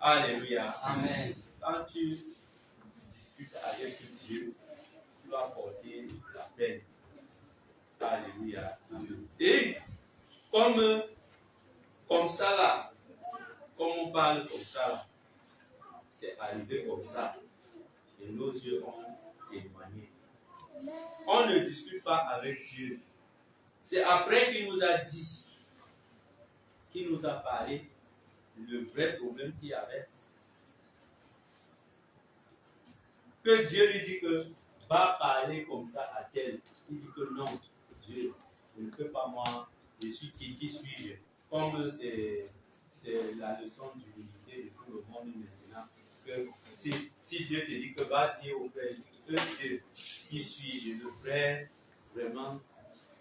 Alléluia, amen. Quand tu discutes avec Dieu, tu vas porter la peine. Alléluia. Et comme ça là, comme on parle comme ça là, c'est arrivé comme ça. Et nos yeux ont témoigné. On ne discute pas avec Dieu. C'est après qu'il nous a dit, qu'il nous a parlé, le vrai problème qu'il y avait. Que Dieu lui dit que va parler comme ça à tel. Il dit que non, Dieu, je ne peux pas moi, je suis qui suis-je? Comme c'est la leçon d'humilité de tout le monde maintenant. Que si Dieu te dit que va dire au frère, que Dieu, qui suis-je? Le frère, vraiment,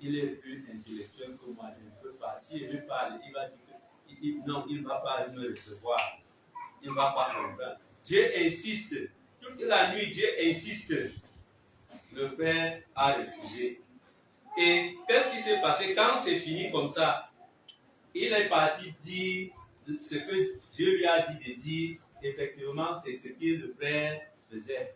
il est plus intellectuel que moi, je ne peux pas. Si il lui parle, il va dire que non, il ne va pas me recevoir. Il ne va pas comprendre. Dieu insiste. Toute la nuit, Dieu insiste. Le frère a refusé. Et qu'est-ce qui s'est passé quand c'est fini comme ça? Il est parti dire ce que Dieu lui a dit de dire. Effectivement, c'est ce que le frère faisait.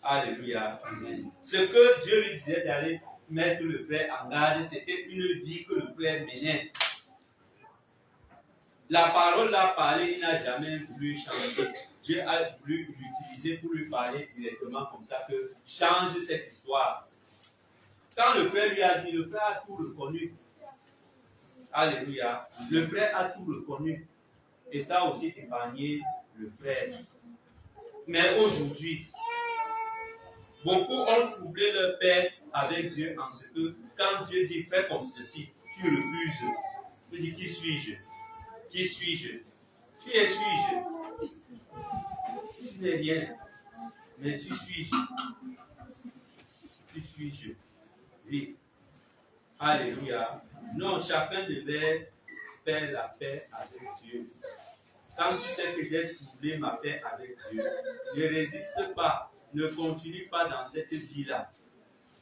Alléluia. Amen. Ce que Dieu lui disait d'aller mettre le frère en garde, c'était une vie que le frère menait. La parole l'a parlé, il n'a jamais voulu changer. Dieu a voulu l'utiliser pour lui parler directement comme ça que change cette histoire. Quand le frère lui a dit, le frère a tout reconnu. Alléluia. Le frère a tout reconnu. Et ça a aussi épargné le frère. Mais aujourd'hui, beaucoup ont troublé leur père avec Dieu en ce que quand Dieu dit fais comme ceci, tu refuses. Tu dis qui suis-je? Qui suis-je? Qui suis-je? Tu n'es rien. Mais tu suis-je? Qui suis-je? Oui. Alléluia. Non, chacun devait faire la paix avec Dieu. Quand tu sais que j'ai troublé ma paix avec Dieu, ne résiste pas, ne continue pas dans cette vie-là.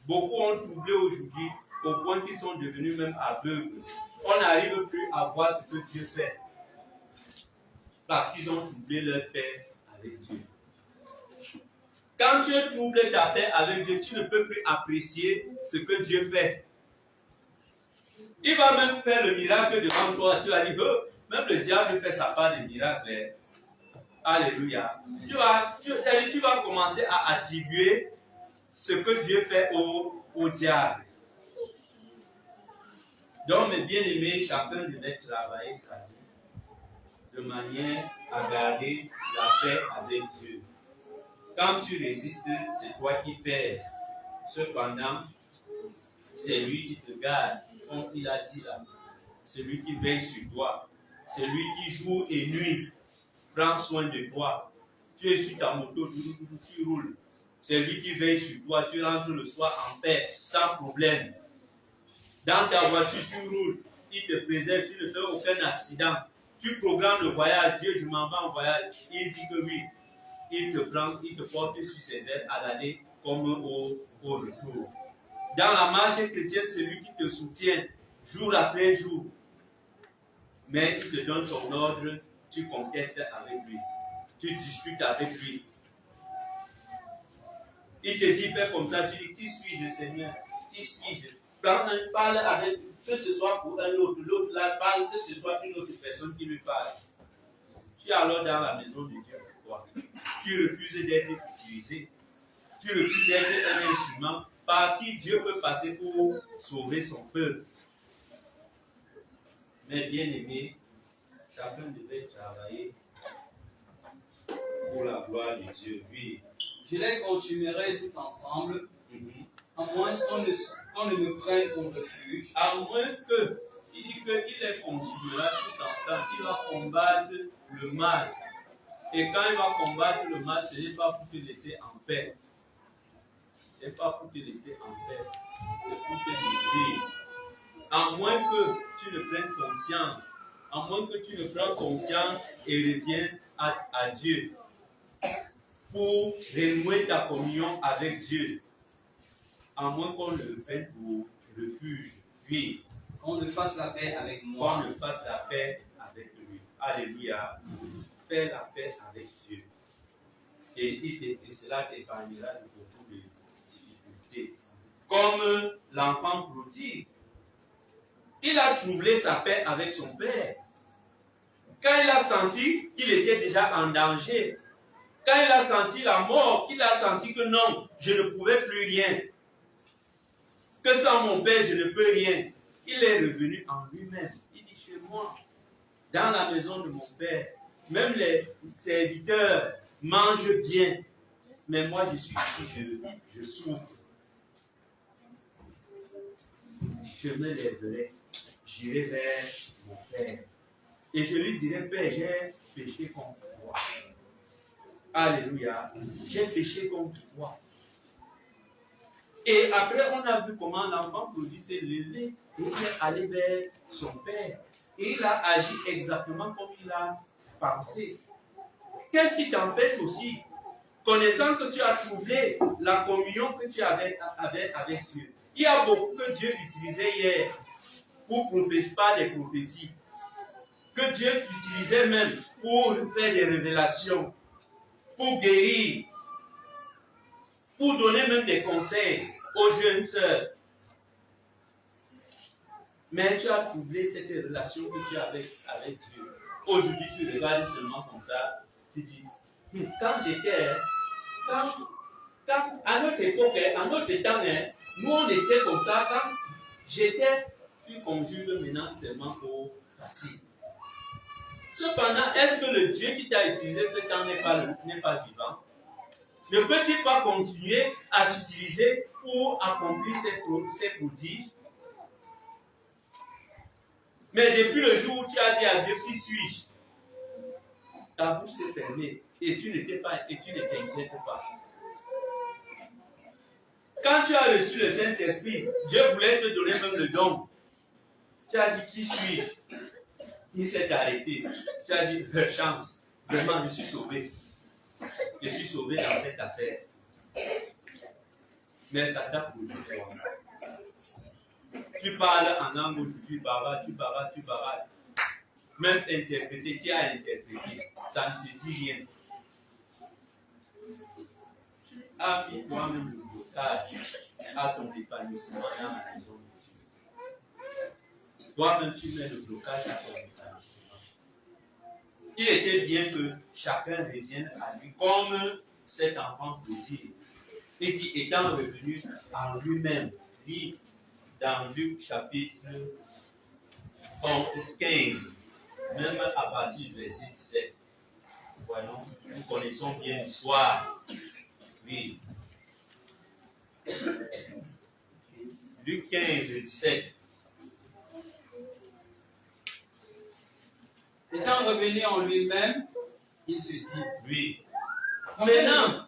Beaucoup ont troublé aujourd'hui au point qu'ils sont devenus même aveugles. On n'arrive plus à voir ce que Dieu fait parce qu'ils ont troublé leur paix avec Dieu. Quand tu troubles ta paix avec Dieu, tu ne peux plus apprécier ce que Dieu fait. Il va même faire le miracle devant toi. Tu vas dire, oh, même le diable fait sa part de miracles. Alléluia. Tu vas commencer à attribuer ce que Dieu fait au diable. Donc, mes bien-aimés, chacun devait travailler sa vie de manière à garder la paix avec Dieu. Quand tu résistes, c'est toi qui perds. Cependant, c'est lui qui te garde. comme il a dit là, celui qui veille sur toi, celui qui jour et nuit prend soin de toi. Tu es sur ta moto, tu roules. C'est lui qui veille sur toi, tu rentres le soir en paix, sans problème. Dans ta voiture, tu roules, il te préserve, tu ne fais aucun accident. Tu programmes le voyage, Dieu, je m'en vais en voyage. Il dit que oui, il te prend, il te porte sur ses ailes à l'aller comme au retour. Dans la marche chrétienne, c'est lui qui te soutient jour après jour. Mais il te donne son ordre, tu contestes avec lui. Tu discutes avec lui. Il te dit, fais comme ça, tu dis, qui suis-je, Seigneur? Qui suis-je? Parle avec, que ce soit pour un autre, l'autre là parle, que ce soit une autre personne qui lui parle. Tu es alors dans la maison de Dieu pour toi. Tu refuses d'être utilisé. Tu refuses d'être un instrument par qui Dieu peut passer pour sauver son peuple. Mais bien aimé, chacun devait travailler pour la gloire de Dieu. Oui. Je les consumerai tout ensemble, à moins qu'on ne me prenne pour refuge. À moins que, il dit qu'il les consumera tous ensemble, il va combattre le mal. Et quand il va combattre le mal, ce n'est pas pour te laisser en paix. Ce n'est pas pour te laisser en paix. C'est pour te détruire. À moins que tu ne prennes conscience. À moins que tu ne prends conscience et reviennes à Dieu. Pour renouer ta communion avec Dieu. À moins qu'on le prenne pour refuge. Oui. Qu'on ne fasse la paix avec moi. Qu'on ne fasse la paix avec lui. Alléluia. Fais la paix avec Dieu. Et cela t'épargnera de beaucoup de difficultés. Comme l'enfant prodigue. Il a troublé sa paix avec son père. Quand il a senti qu'il était déjà en danger, quand il a senti la mort, qu'il a senti que non, je ne pouvais plus rien, que sans mon père, je ne peux rien, il est revenu en lui-même. Il dit, chez moi, dans la maison de mon père, même les serviteurs mangent bien, mais moi je suis ici, je souffre. Je me lèverai, j'irai vers mon père. Et je lui dirai, Père, j'ai péché contre toi. Alléluia. J'ai péché contre toi. Et après, on a vu comment l'enfant prodigue s'est levé et il est allé vers son père. Et il a agi exactement comme il a pensé. Qu'est-ce qui t'empêche aussi, connaissant que tu as trouvé la communion que tu avais avec Dieu? Il y a beaucoup que Dieu utilisait hier pour prophétiser, pas des prophéties. Que Dieu utilisait même pour faire des révélations, pour guérir, pour donner même des conseils aux jeunes sœurs. Mais tu as troublé cette relation que tu as avec Dieu. Aujourd'hui, tu regardes seulement comme ça, tu dis, quand j'étais, à notre époque, à notre temps, nous on était comme ça, quand j'étais, tu conjugues maintenant seulement au passé. Cependant, est-ce que le Dieu qui t'a utilisé ce temps n'est pas vivant? Ne peut-il pas continuer à t'utiliser pour accomplir ces prodiges? Mais depuis le jour où tu as dit à Dieu, qui suis-je? Ta bouche s'est fermée et tu ne t'inquiètes pas. Quand tu as reçu le Saint-Esprit, Dieu voulait te donner même le don. Tu as dit, qui suis-je? Il s'est arrêté. Tu as dit, chance. Vraiment, je suis sauvé. Je suis sauvé dans cette affaire. Mais ça t'a produit quoi? Tu parles en langue aujourd'hui, tu bavardes. Même interpréter, tu as interprété. Ça ne te dit rien. Tu as mis toi-même le blocage à ton épanouissement dans la maison de Dieu. Toi-même, tu mets le blocage à ton épanouissement. Il était bien que chacun revienne à lui comme cet enfant prodigue. Il dit, étant revenu en lui-même, dit dans Luc chapitre 15, même à partir du verset 17. Voyons, nous connaissons bien l'histoire. Oui. Luc 15, 17. Étant revenu en lui-même, il se dit, Oui. Maintenant,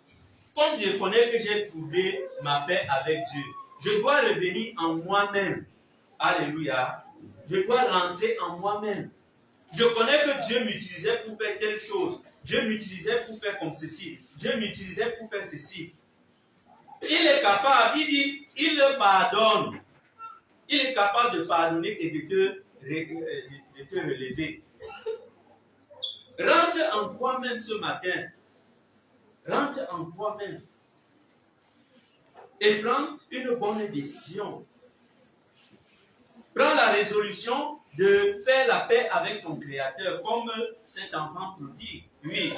comme je connais que j'ai trouvé ma paix avec Dieu, je dois revenir en moi-même. Alléluia. Je dois rentrer en moi-même. Je connais que Dieu m'utilisait pour faire telle chose. Dieu m'utilisait pour faire comme ceci. Dieu m'utilisait pour faire ceci. Il est capable, il dit, il le pardonne. Il est capable de pardonner et de te relever. Rentre en toi-même ce matin. Rentre en toi-même. Et prends une bonne décision. Prends la résolution de faire la paix avec ton Créateur, comme cet enfant prodigue. Oui.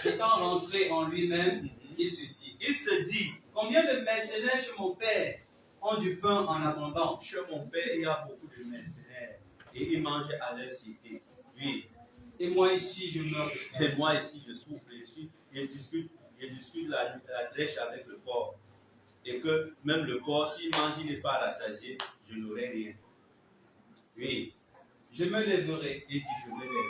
étant rentré en lui-même, il se dit, combien de mercenaires chez mon père ont du pain en abondance? Chez mon père, il y a beaucoup de mercenaires. Et ils mangent à leur cité. Oui. Et moi ici, je meurs de faim. Et moi ici, je souffre. Je discute la drèche avec le corps. Et que même le corps, s'il mange, il n'est pas rassasié, je n'aurai rien. Oui. Je me lèverai. Il dit, je me lèverai.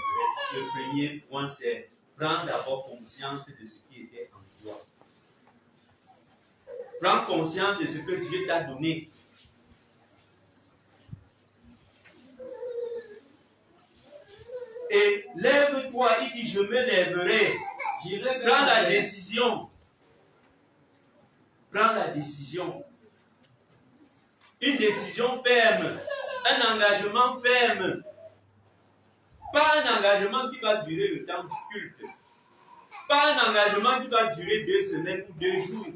Le premier point, c'est prendre d'abord conscience de ce qui était en toi. Prends conscience de ce que Dieu t'a donné. Et lève-toi, il dit, je me lèverai. Prends la décision. Prends la décision. Une décision ferme. Un engagement ferme. Pas un engagement qui va durer le temps du culte. Pas un engagement qui va durer 2 semaines ou 2 jours.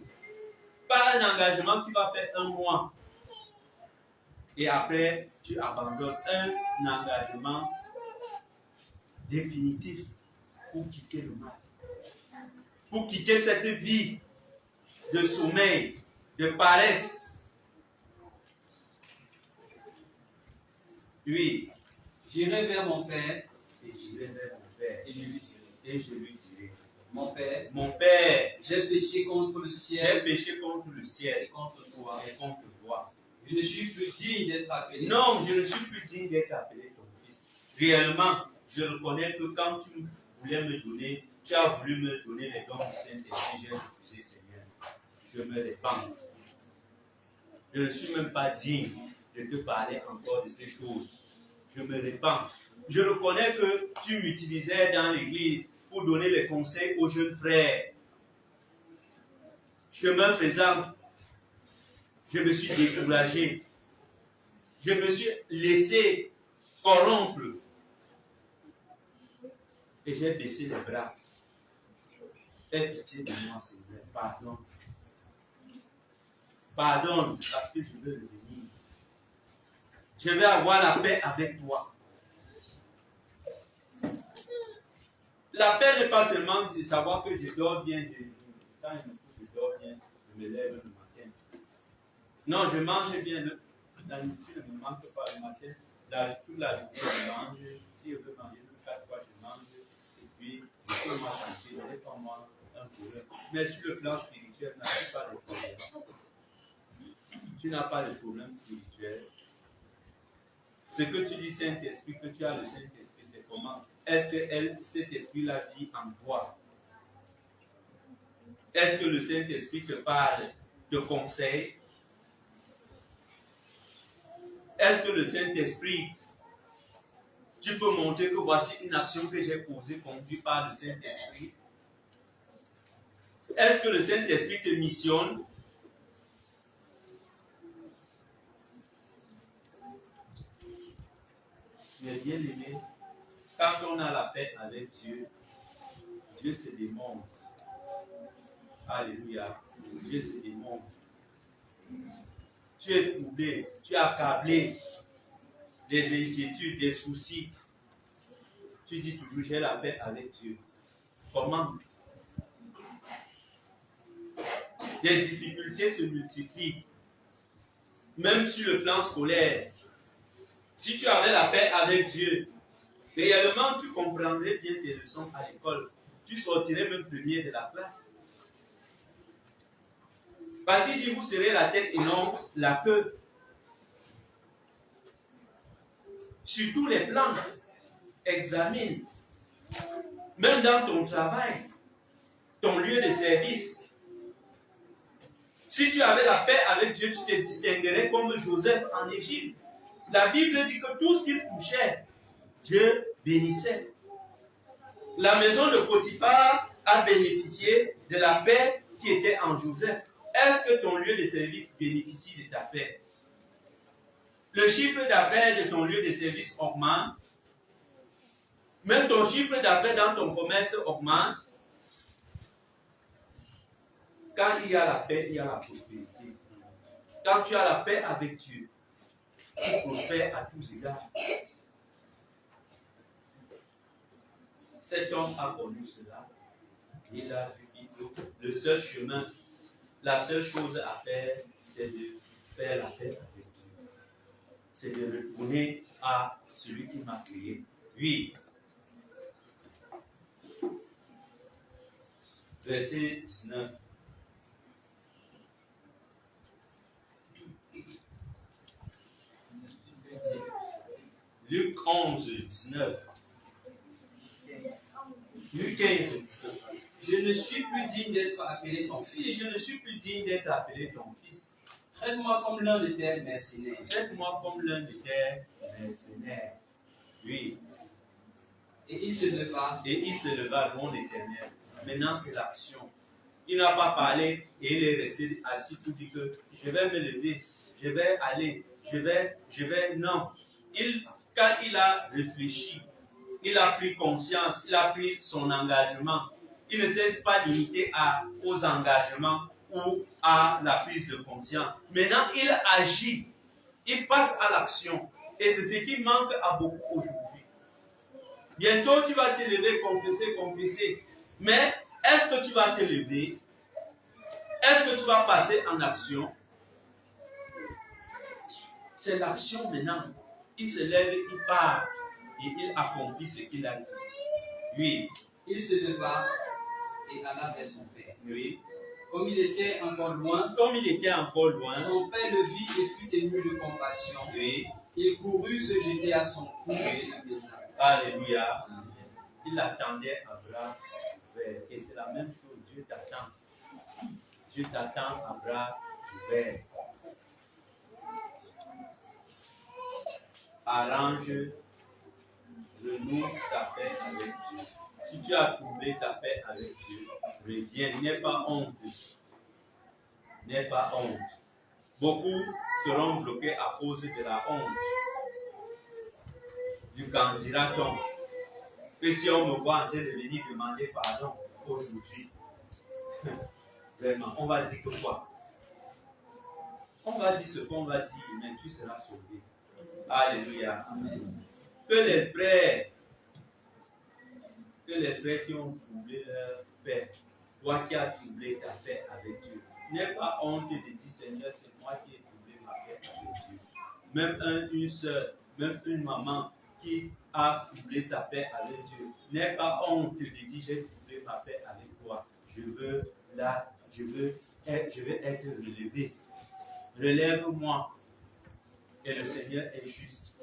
Pas un engagement qui va faire 1 mois. Et après, tu abandonnes un engagement définitif pour quitter le mal. Pour quitter cette vie de sommeil, de paresse. Oui. J'irai vers mon père. Et j'irai vers mon père. Et je lui dirai. Et je lui dirai. Mon Père, j'ai péché contre le ciel. J'ai péché contre le ciel. Et contre toi. Et contre toi. Je ne suis plus digne d'être appelé. Non, je ne suis plus digne d'être appelé ton fils. Réellement, je reconnais que quand tu voulais me donner, tu as voulu me donner les dons du Saint-Esprit, j'ai refusé, Seigneur. Je me répands. Je ne suis même pas digne de te parler encore de ces choses. Je me répands. Je reconnais que tu m'utilisais dans l'église pour donner les conseils aux jeunes frères. Chemin faisant, je me suis découragé. Je me suis laissé corrompre. Et j'ai baissé les bras. Aie pitié de moi, Seigneur. Pardon. Pardonne, parce que je veux revenir. Je vais avoir la paix avec toi. La paix n'est pas seulement de savoir que je dors bien. Quand je dors bien, je me lève le matin. Non, je mange bien. La nourriture ne me manque pas le matin. Toute la journée, je mange. Si je veux manger 4 fois, je mange. Et puis, je peux m'assenter. Je n'ai pas moi un problème. Mais sur le plan spirituel, tu n'as pas de problème. Tu n'as pas de problème spirituel. Ce que tu dis, Saint-Esprit, que tu as le Saint-Esprit, c'est comment? Est-ce que cet esprit-là vit en toi? Est-ce que le Saint-Esprit te parle, te conseille? Est-ce que le Saint-Esprit, tu peux montrer que voici une action que j'ai posée conduite par le Saint-Esprit? Est-ce que le Saint-Esprit te missionne? Mais bien aimé, quand on a la paix avec Dieu, Dieu se démontre. Alléluia. Dieu se démontre. Tu es troublé, tu es accablé, des inquiétudes, des soucis. Tu dis toujours, j'ai la paix avec Dieu. Comment? Les difficultés se multiplient. Même sur le plan scolaire. Si tu avais la paix avec Dieu, réellement tu comprendrais bien tes leçons à l'école. Tu sortirais même premier de la classe. Parce qu'il dit, vous serez la tête et non la queue. Sur tous les plans. examine. Même dans ton travail, ton lieu de service. Si tu avais la paix avec Dieu, tu te distinguerais comme Joseph en Égypte. La Bible dit que tout ce qu'il touchait, Dieu bénissait. La maison de Potiphar a bénéficié de la paix qui était en Joseph. Est-ce que ton lieu de service bénéficie de ta paix? Le chiffre d'affaires de ton lieu de service augmente. Même ton chiffre d'affaires dans ton commerce augmente. Quand il y a la paix, il y a la prospérité. Quand tu as la paix avec Dieu, tu prospères à tous égards. Cet homme a connu cela. Il a vu que le seul chemin, la seule chose à faire, c'est de faire la paix avec Dieu. C'est de retourner à celui qui m'a créé. Oui. Verset 19. Luc 11, 19. Luc 15, 19. Je ne suis plus digne d'être appelé ton Et fils. je ne suis plus digne d'être appelé ton fils. Traite-moi comme l'un de tes mercenaires. Traite-moi comme l'un de tes mercenaires. Oui. Et il se leva. Et il se leva loin l'Éternel. Maintenant, c'est l'action. Il n'a pas parlé et il est resté assis pour dire que je vais me lever, je vais aller, je vais. Non. Quand il a réfléchi, il a pris conscience, il a pris son engagement. Il ne s'est pas limité aux engagements ou à la prise de conscience. Maintenant, il agit, il passe à l'action. Et c'est ce qui manque à beaucoup aujourd'hui. Bientôt, tu vas te lever, confesser. Mais est-ce que tu vas te lever? Est-ce que tu vas passer en action? C'est l'action maintenant. Il se lève, il part et il accomplit ce qu'il a dit. Oui. Il se leva et alla vers son père. Oui. Comme il était encore loin, Comme il était encore loin, son père le vit et fut ému de compassion. oui. Il courut se jeter à son cou et le baisa. Alléluia. Il attendait à bras ouverts. Et c'est la même chose. Dieu t'attend. Dieu t'attend à bras ouverts. Arrange, renoue ta paix avec Dieu. Si tu as trouvé ta paix avec Dieu, reviens. N'aie pas honte. N'aie pas honte. Beaucoup seront bloqués à cause de la honte. Du candidaton. Et si on me voit en train de venir demander pardon aujourd'hui, vraiment, on va dire que quoi? On va dire ce qu'on va dire, mais tu seras sauvé. Alléluia. Amen. Que les frères qui ont troublé leur paix, toi qui as troublé ta paix avec Dieu, n'aie pas honte de dire Seigneur, c'est moi qui ai troublé ma paix avec Dieu. Même une soeur, même une maman qui a troublé sa paix avec Dieu, n'aie pas honte de dire j'ai troublé ma paix avec toi. Je veux être relevé. Relève-moi. Et le Seigneur est juste.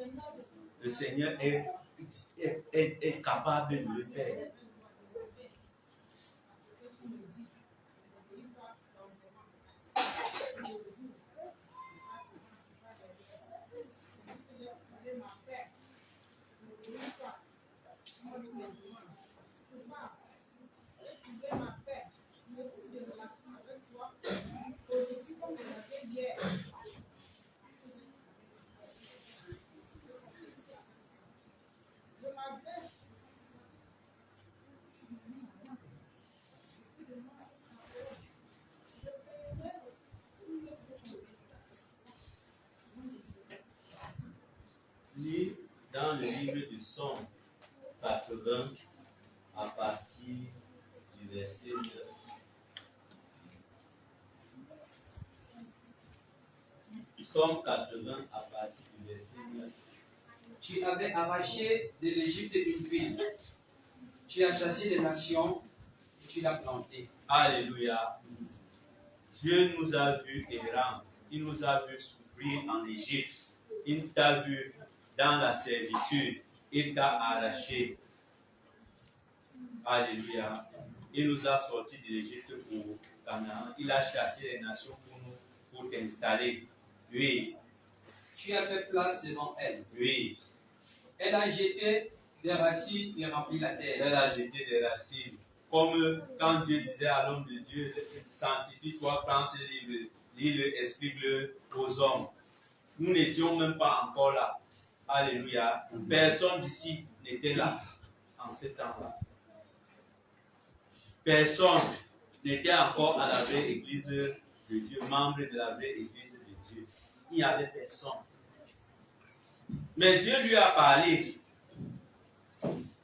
Le Seigneur est capable de le faire. Lis dans le livre du Psaume 80 à partir du verset 9. Psaume 80 à partir du verset 9. Tu avais arraché de l'Égypte une ville. Tu as chassé les nations et tu l'as plantée. Alléluia. Dieu nous a vus errants. Il nous a vus souffrir en Égypte. Il t'a vu dans la servitude. Il t'a arraché. Alléluia. Il nous a sortis de l'Égypte pour Canaan. Il a chassé les nations pour nous, pour t'installer. Oui. Tu as fait place devant elle. Oui. Elle a jeté des racines et rempli la terre. Elle a jeté des racines. Comme quand Dieu disait à l'homme de Dieu, sanctifie-toi, prends ce livre, lis-le, explique-le aux hommes. Nous n'étions même pas encore là. Alléluia. Personne d'ici n'était là en ce temps-là. Personne n'était encore à la vraie église de Dieu, membre de la vraie église de Dieu. Il n'y avait personne. Mais Dieu lui a parlé.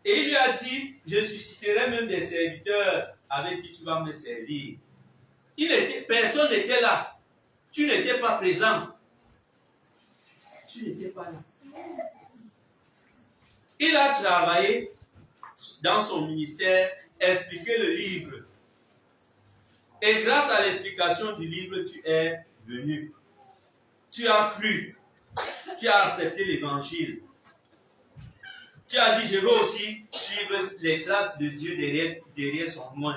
Et il lui a dit, je susciterai même des serviteurs avec qui tu vas me servir. Personne n'était là. Tu n'étais pas présent. Tu n'étais pas là. Il a travaillé dans son ministère, expliqué le livre. Et grâce à l'explication du livre, tu es venu. Tu as cru. Tu as accepté l'évangile. Tu as dit, je veux aussi suivre les traces de Dieu derrière son nom.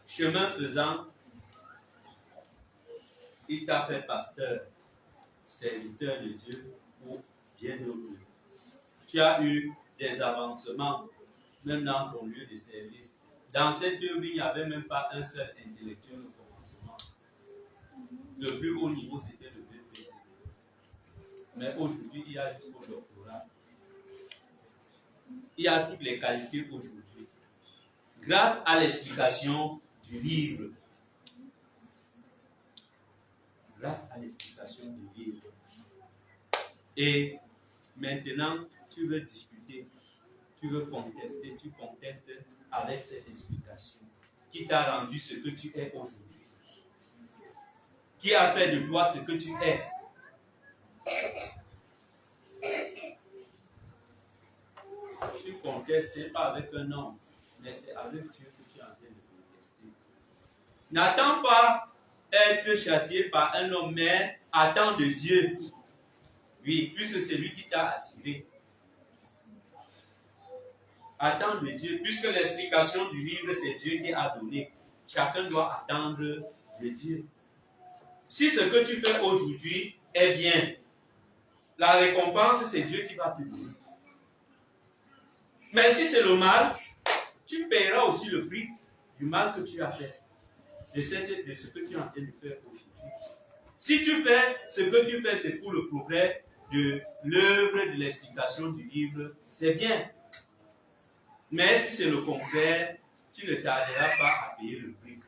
Chemin faisant, il t'a fait pasteur, serviteur de Dieu ou bien heureux. Tu as eu des avancements, même dans ton lieu de service. Dans cette œuvre, il n'y avait même pas un seul intellectuel au commencement. Le plus haut niveau, c'était le BPC. Mais aujourd'hui, il y a jusqu'au doctorat. Il y a toutes les qualités aujourd'hui. Grâce à l'explication du livre. Grâce à l'explication du livre. Et maintenant, tu veux discuter, tu veux contester, tu contestes avec cette explication. Qui t'a rendu ce que tu es aujourd'hui? Qui a fait de toi ce que tu es? Tu contestes, ce n'est pas avec un homme, mais c'est avec Dieu que tu es en train de contester. N'attends pas être châtié par un homme, mais attends de Dieu. Oui, puisque c'est lui qui t'a attiré. Attends de Dieu, puisque l'explication du livre, c'est Dieu qui a donné. Chacun doit attendre de Dieu. Si ce que tu fais aujourd'hui est bien, la récompense, c'est Dieu qui va te donner. Mais si c'est le mal, tu paieras aussi le prix du mal que tu as fait, de ce que tu es en train de faire aujourd'hui. Si tu fais ce que tu fais, c'est pour le progrès de l'œuvre de l'explication du livre, c'est bien. Mais si c'est le contraire, tu ne tarderas pas à payer le prix.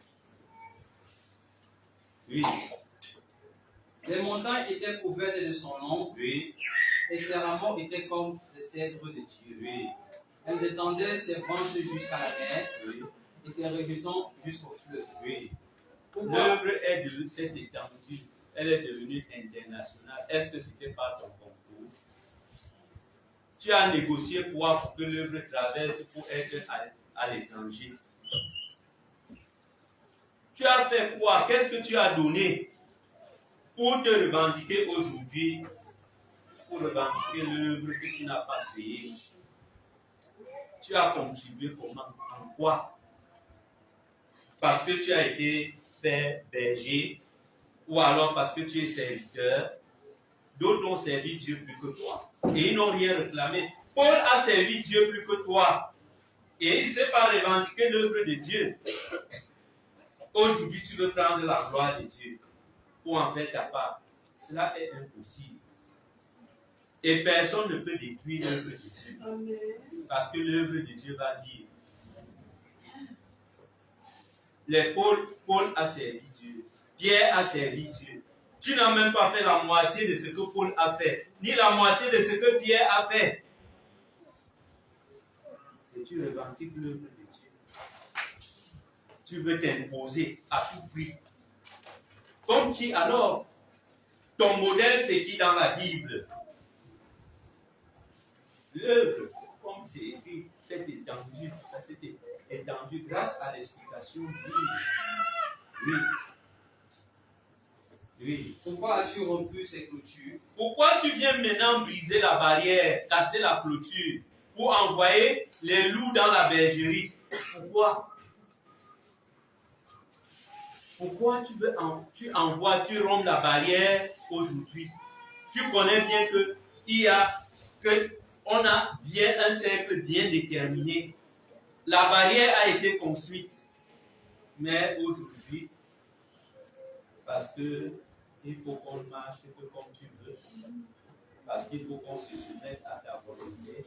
Oui. Les montagnes étaient couvertes de son ombre, Oui. et ses rameaux étaient comme des cèdres de Dieu. Oui. Elles étendaient ses branches jusqu'à la mer, Oui. et ses rejetons jusqu'au fleuve. Oui. Pourquoi? L'œuvre est de cette étendue. Elle est devenue internationale. Est-ce que c'était pas ton concours? Tu as négocié pour que l'œuvre traverse pour être à l'étranger. Tu as fait quoi? Qu'est-ce que tu as donné pour te revendiquer aujourd'hui, pour revendiquer l'œuvre que tu n'as pas créée? Tu as contribué comment? En quoi? Parce que tu as été fait berger, ou alors parce que tu es serviteur. D'autres ont servi Dieu plus que toi. Et ils n'ont rien réclamé. Paul a servi Dieu plus que toi. Et il ne s'est pas revendiqué l'œuvre de Dieu. Aujourd'hui, tu veux prendre la gloire de Dieu pour en faire ta part. Cela est impossible. Et personne ne peut détruire l'œuvre de Dieu. Parce que l'œuvre de Dieu va dire. Paul a servi Dieu. Pierre a servi Dieu. Tu n'as même pas fait la moitié de ce que Paul a fait, ni la moitié de ce que Pierre a fait. Et tu revendiques l'œuvre de Dieu. Tu veux t'imposer à tout prix. Comme qui alors? Ton modèle, c'est qui dans la Bible? L'œuvre, comme c'est écrit, c'est étendu, ça s'est étendu grâce à l'explication du livre. Oui. Oui. Pourquoi as-tu rompu ces clôtures? Pourquoi tu viens maintenant briser la barrière, casser la clôture pour envoyer les loups dans la bergerie? Pourquoi? Pourquoi tu envoies, tu rompes la barrière aujourd'hui? Tu connais bien on a bien un cercle bien déterminé. La barrière a été construite. Mais aujourd'hui, parce que il faut qu'on marche un peu comme tu veux, parce qu'il faut qu'on se soumette à ta volonté,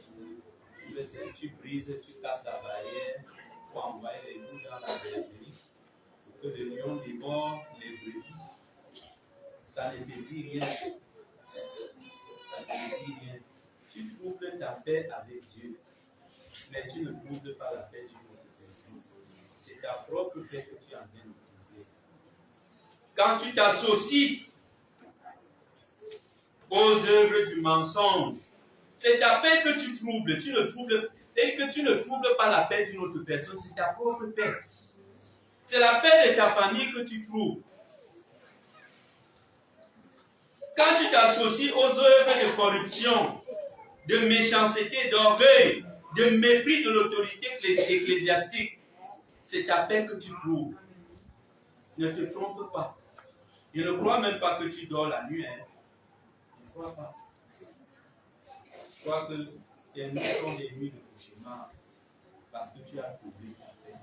tu brises, tu casses la barrière pour envoyer les loups dans la bergerie, pour que le lion dévore les brebis. Ça ne te dit rien. Ça ne te dit rien. Tu trouves ta paix avec Dieu, mais tu ne trouves pas la paix d'une autre personne. C'est ta propre paix que tu es en train de trouver. Quand tu t'associes aux œuvres du mensonge, c'est ta paix que tu troubles. Et que tu ne troubles pas la paix d'une autre personne, c'est ta propre paix. C'est la paix de ta famille que tu trouves. Quand tu t'associes aux œuvres de corruption, de méchanceté, d'orgueil, de mépris de l'autorité ecclésiastique, c'est ta paix que tu trouves. Ne te trompe pas. Je ne crois même pas que tu dors la nuit. Hein. Je ne crois pas. Je crois que tes nuits sont des nuits de cauchemar parce que tu as trouvé ta paix.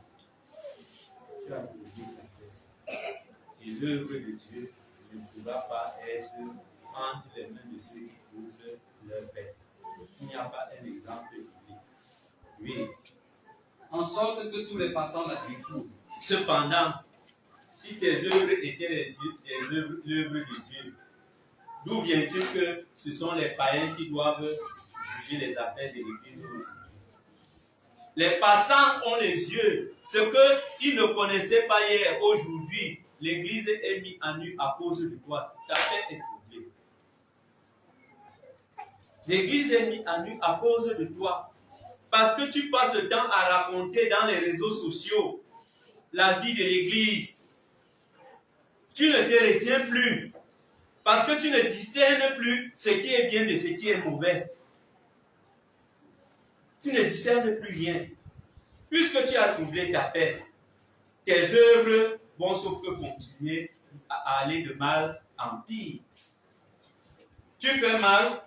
Tu as trouvé ta paix. Et l'œuvre de Dieu ne pourra pas être entre les mains de ceux qui trouvent leur paix. Il n'y a pas un exemple public. Oui. En sorte que tous les passants la découvrent. Cependant, si tes œuvres étaient l'œuvre de Dieu, d'où vient-il que ce sont les païens qui doivent juger les affaires de l'Église aujourd'hui? Les passants ont les yeux. Ce qu'ils ne connaissaient pas hier, aujourd'hui, l'Église est mise à nu à cause de toi. Ta paix est troublée. L'Église est mise à nu à cause de toi. Parce que tu passes le temps à raconter dans les réseaux sociaux la vie de l'Église. Tu ne te retiens plus. Parce que tu ne discernes plus ce qui est bien de ce qui est mauvais. Tu ne discernes plus rien. Puisque tu as troublé ta paix, tes œuvres vont sauf que continuer à aller de mal en pire. Tu fais mal,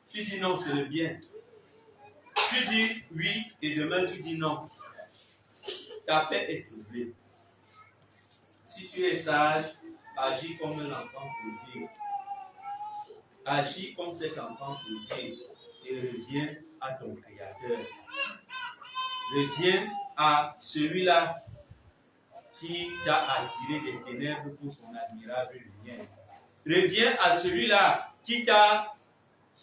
tu dis non, c'est le bien. Tu dis oui et demain tu dis non. Ta paix est troublée. Si tu es sage, agis comme un enfant prodigue. Agis comme cet enfant prodigue et reviens à ton Créateur. Reviens à celui-là qui t'a attiré des ténèbres pour son admirable lumière. Reviens à celui-là qui t'a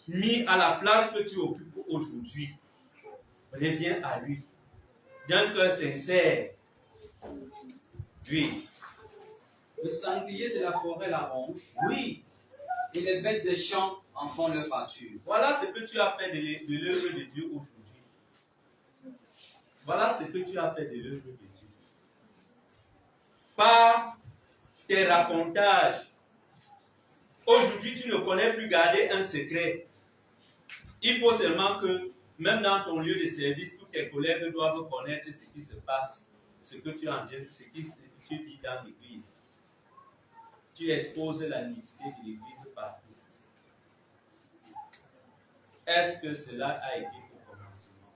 mis à la place que tu occupes aujourd'hui. Reviens à lui. D'un cœur sincère. Oui. Le sanglier de la forêt la ronge. Oui. Et les bêtes des champs en font leur pâture. Voilà ce que tu as fait de l'œuvre de Dieu aujourd'hui. Voilà ce que tu as fait de l'œuvre de Dieu. Par tes racontages. Aujourd'hui, tu ne connais plus garder un secret. Il faut seulement que, même dans ton lieu de service, tous tes collègues doivent connaître ce qui se passe, ce que tu engendres, ce que tu dis dans l'église. Tu exposes la nudité de l'église partout. Est-ce que cela a été au commencement?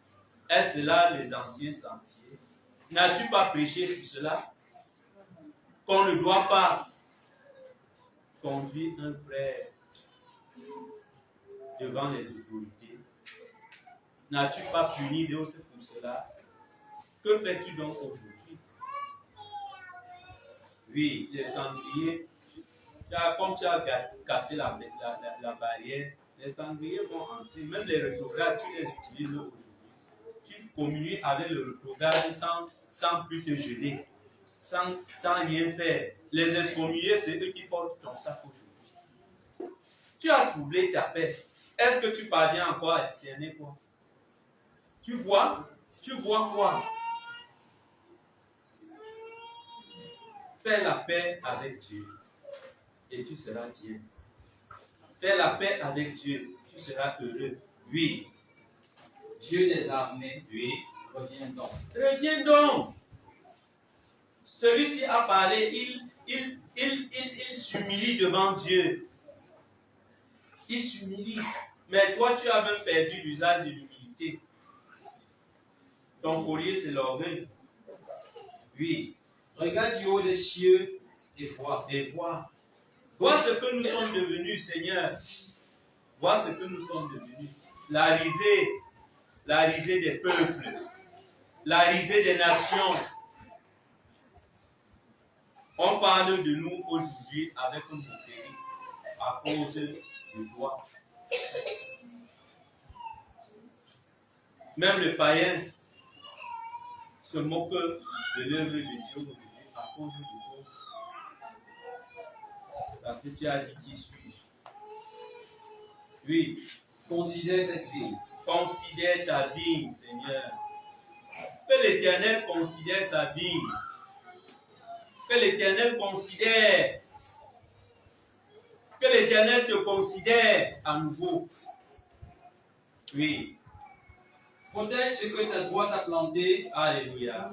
Est-ce là les anciens sentiers? N'as-tu pas prêché sur cela? Qu'on ne doit pas conduire un frère devant les autorités? N'as-tu pas puni d'autres pour cela? Que fais-tu donc aujourd'hui? Oui, les sangliers, comme tu as cassé la barrière, les sangliers vont entrer, même les rétrogrades, tu les utilises aujourd'hui. Tu communies avec le rétrograde sans plus te geler, sans rien faire. Les excommuniés, c'est eux qui portent ton sac aujourd'hui. Tu as troublé ta paix. Est-ce que tu parviens encore à discerner quoi? Tu vois quoi? Fais la paix avec Dieu. et tu seras bien. Fais la paix avec Dieu, tu seras heureux. Oui. Dieu des armées, Oui. reviens donc. Reviens donc. Celui-ci a parlé, il s'humilie devant Dieu. Il s'humilie. Mais toi, tu as même perdu l'usage de l'humilité. Ton collier, c'est l'orgueil. Oui. Regarde du haut des cieux et vois. Et vois. Vois ce que nous sommes devenus, Seigneur. Vois ce que nous sommes devenus. La risée des peuples. La risée des nations. On parle de nous aujourd'hui avec une moquerie à cause du doigt. Même le païen se moque de l'œuvre de Dieu aujourd'hui à cause du doigt. Parce que tu as dit qui suis-je? Oui. Considère cette ville. Considère ta vigne, Seigneur. Que l'Éternel considère sa vigne. Que l'Éternel considère. Que l'Éternel te considère à nouveau. Oui. Protège ce que ta droite a planté. Alléluia.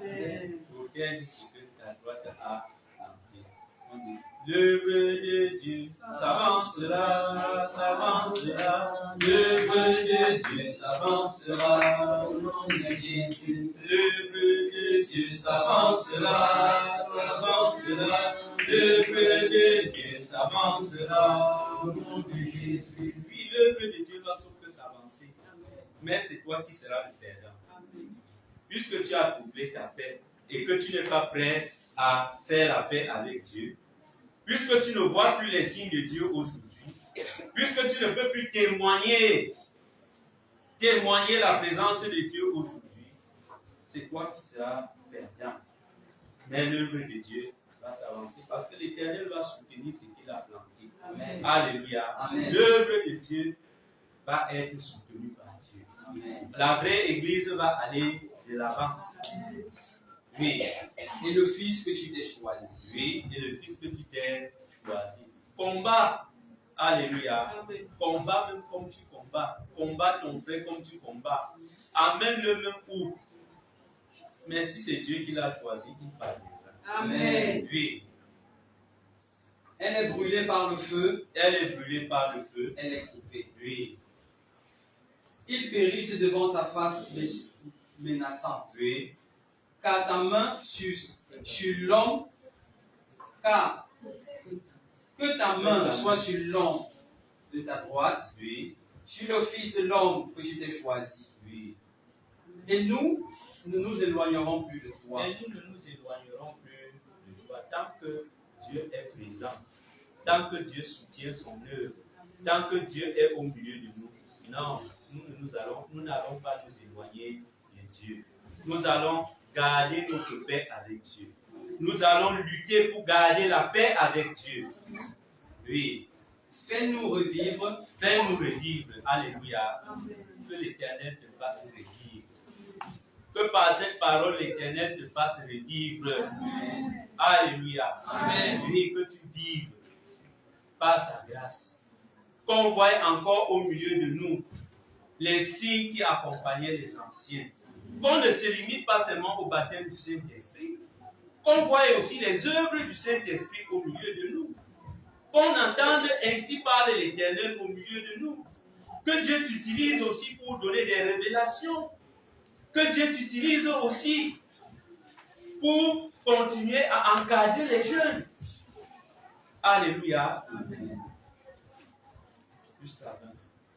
Protège ce que ta droite a planté. L'œuvre de Dieu s'avancera, s'avancera. L'œuvre de Dieu s'avancera au nom de Jésus. L'œuvre de Dieu s'avancera, s'avancera. L'œuvre de Dieu s'avancera au nom de Jésus. Oui, l'œuvre de Dieu va sauf que s'avancer. Mais c'est toi qui seras le perdant. Puisque tu as trouvé ta paix et que tu n'es pas prêt à faire la paix avec Dieu, puisque tu ne vois plus les signes de Dieu aujourd'hui, puisque tu ne peux plus témoigner la présence de Dieu aujourd'hui, c'est toi qui seras perdant. Mais l'œuvre de Dieu va s'avancer parce que l'Éternel va soutenir ce qu'il a planté. Amen. Alléluia. L'œuvre de Dieu va être soutenue par Dieu. Amen. La vraie Église va aller de l'avant. Oui. Et le fils que tu t'es choisi. Oui, et le fils que tu t'es choisi. Combat. Alléluia. Combat même comme tu combats. Combat ton frère comme tu combats. Amène-le même où. Mais si c'est Dieu qui l'a choisi, il parlera. Amen. Oui. Elle est brûlée par le feu. Elle est brûlée par le feu. Elle est coupée. Oui. Ils périssent devant ta face menaçante. Oui. Car ta main sur l'homme, car que ta main soit sur l'homme de ta droite, Oui. sur le fils de l'homme que tu t'es choisi. Oui. Et nous ne nous éloignerons plus de toi. Et nous ne nous éloignerons plus de toi tant que Dieu est présent, tant que Dieu soutient son œuvre, tant que Dieu est au milieu de nous. Non, nous n'allons pas nous éloigner de Dieu. Nous allons garder notre paix avec Dieu. Nous allons lutter pour garder la paix avec Dieu. Oui. Fais-nous revivre. Fais-nous revivre. Alléluia. Que l'Éternel te fasse revivre. Que par cette parole, l'Éternel te fasse revivre. Amen. Alléluia. Amen. Oui, que tu vives par sa grâce. Qu'on voie encore au milieu de nous les signes qui accompagnaient les anciens. Qu'on ne se limite pas seulement au baptême du Saint-Esprit. Qu'on voie aussi les œuvres du Saint-Esprit au milieu de nous. Qu'on entende ainsi parler l'Éternel au milieu de nous. Que Dieu t'utilise aussi pour donner des révélations. Que Dieu t'utilise aussi pour continuer à encadrer les jeunes. Alléluia. Amen. Jusqu'à là.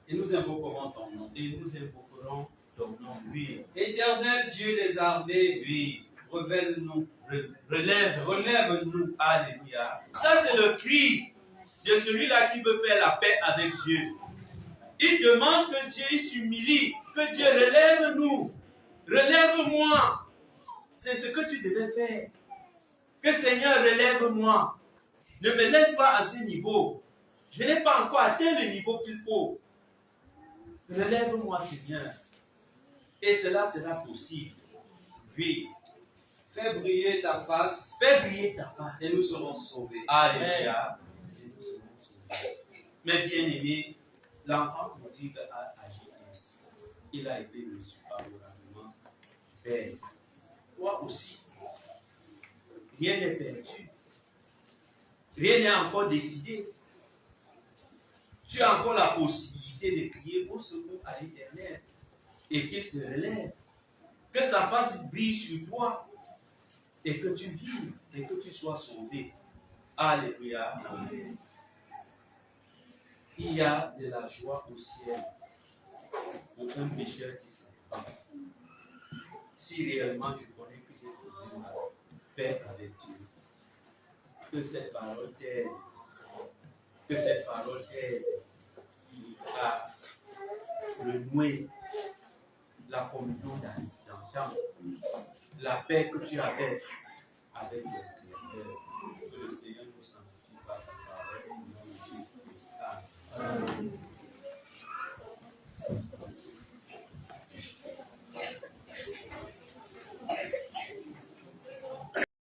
Et nous invoquerons ton nom. Et nous invoquerons ton nom. Oui. Éternel Dieu des armées, Oui. révèle-nous. Relève. Relève-nous. Alléluia. Ça, c'est le cri de celui-là qui veut faire la paix avec Dieu. Il demande que Dieu il s'humilie, que Dieu relève-nous. Relève-moi. C'est ce que tu devais faire. Que Seigneur, relève-moi. Ne me laisse pas à ce niveau. Je n'ai pas encore atteint le niveau qu'il faut. Relève-moi, Seigneur. Et cela sera possible. Oui. Fais briller ta face Fais briller ta face. et nous serons sauvés. Alléluia. Et nous serons Mais bien aimé, l'enfant prodigue a agi ainsi. Il a été reçu favorablement. Père, toi aussi, rien n'est perdu. Rien n'est encore décidé. Tu as encore la possibilité de crier au secours à l'Éternel et qu'il te relève. Que sa face brille sur toi et que tu vives et que tu sois sauvé. Alléluia. Il y a de la joie au ciel pour un pécheur qui s'en va. Si réellement je connais que j'ai trouvé ma paix avec Dieu, que cette parole t'aide, que cette parole t'aide à renouer la communion d'antan, la paix que tu avais avec le Créateur. Que le Seigneur nous sanctifie par sa parole au nom de Jésus-Christ. Amen.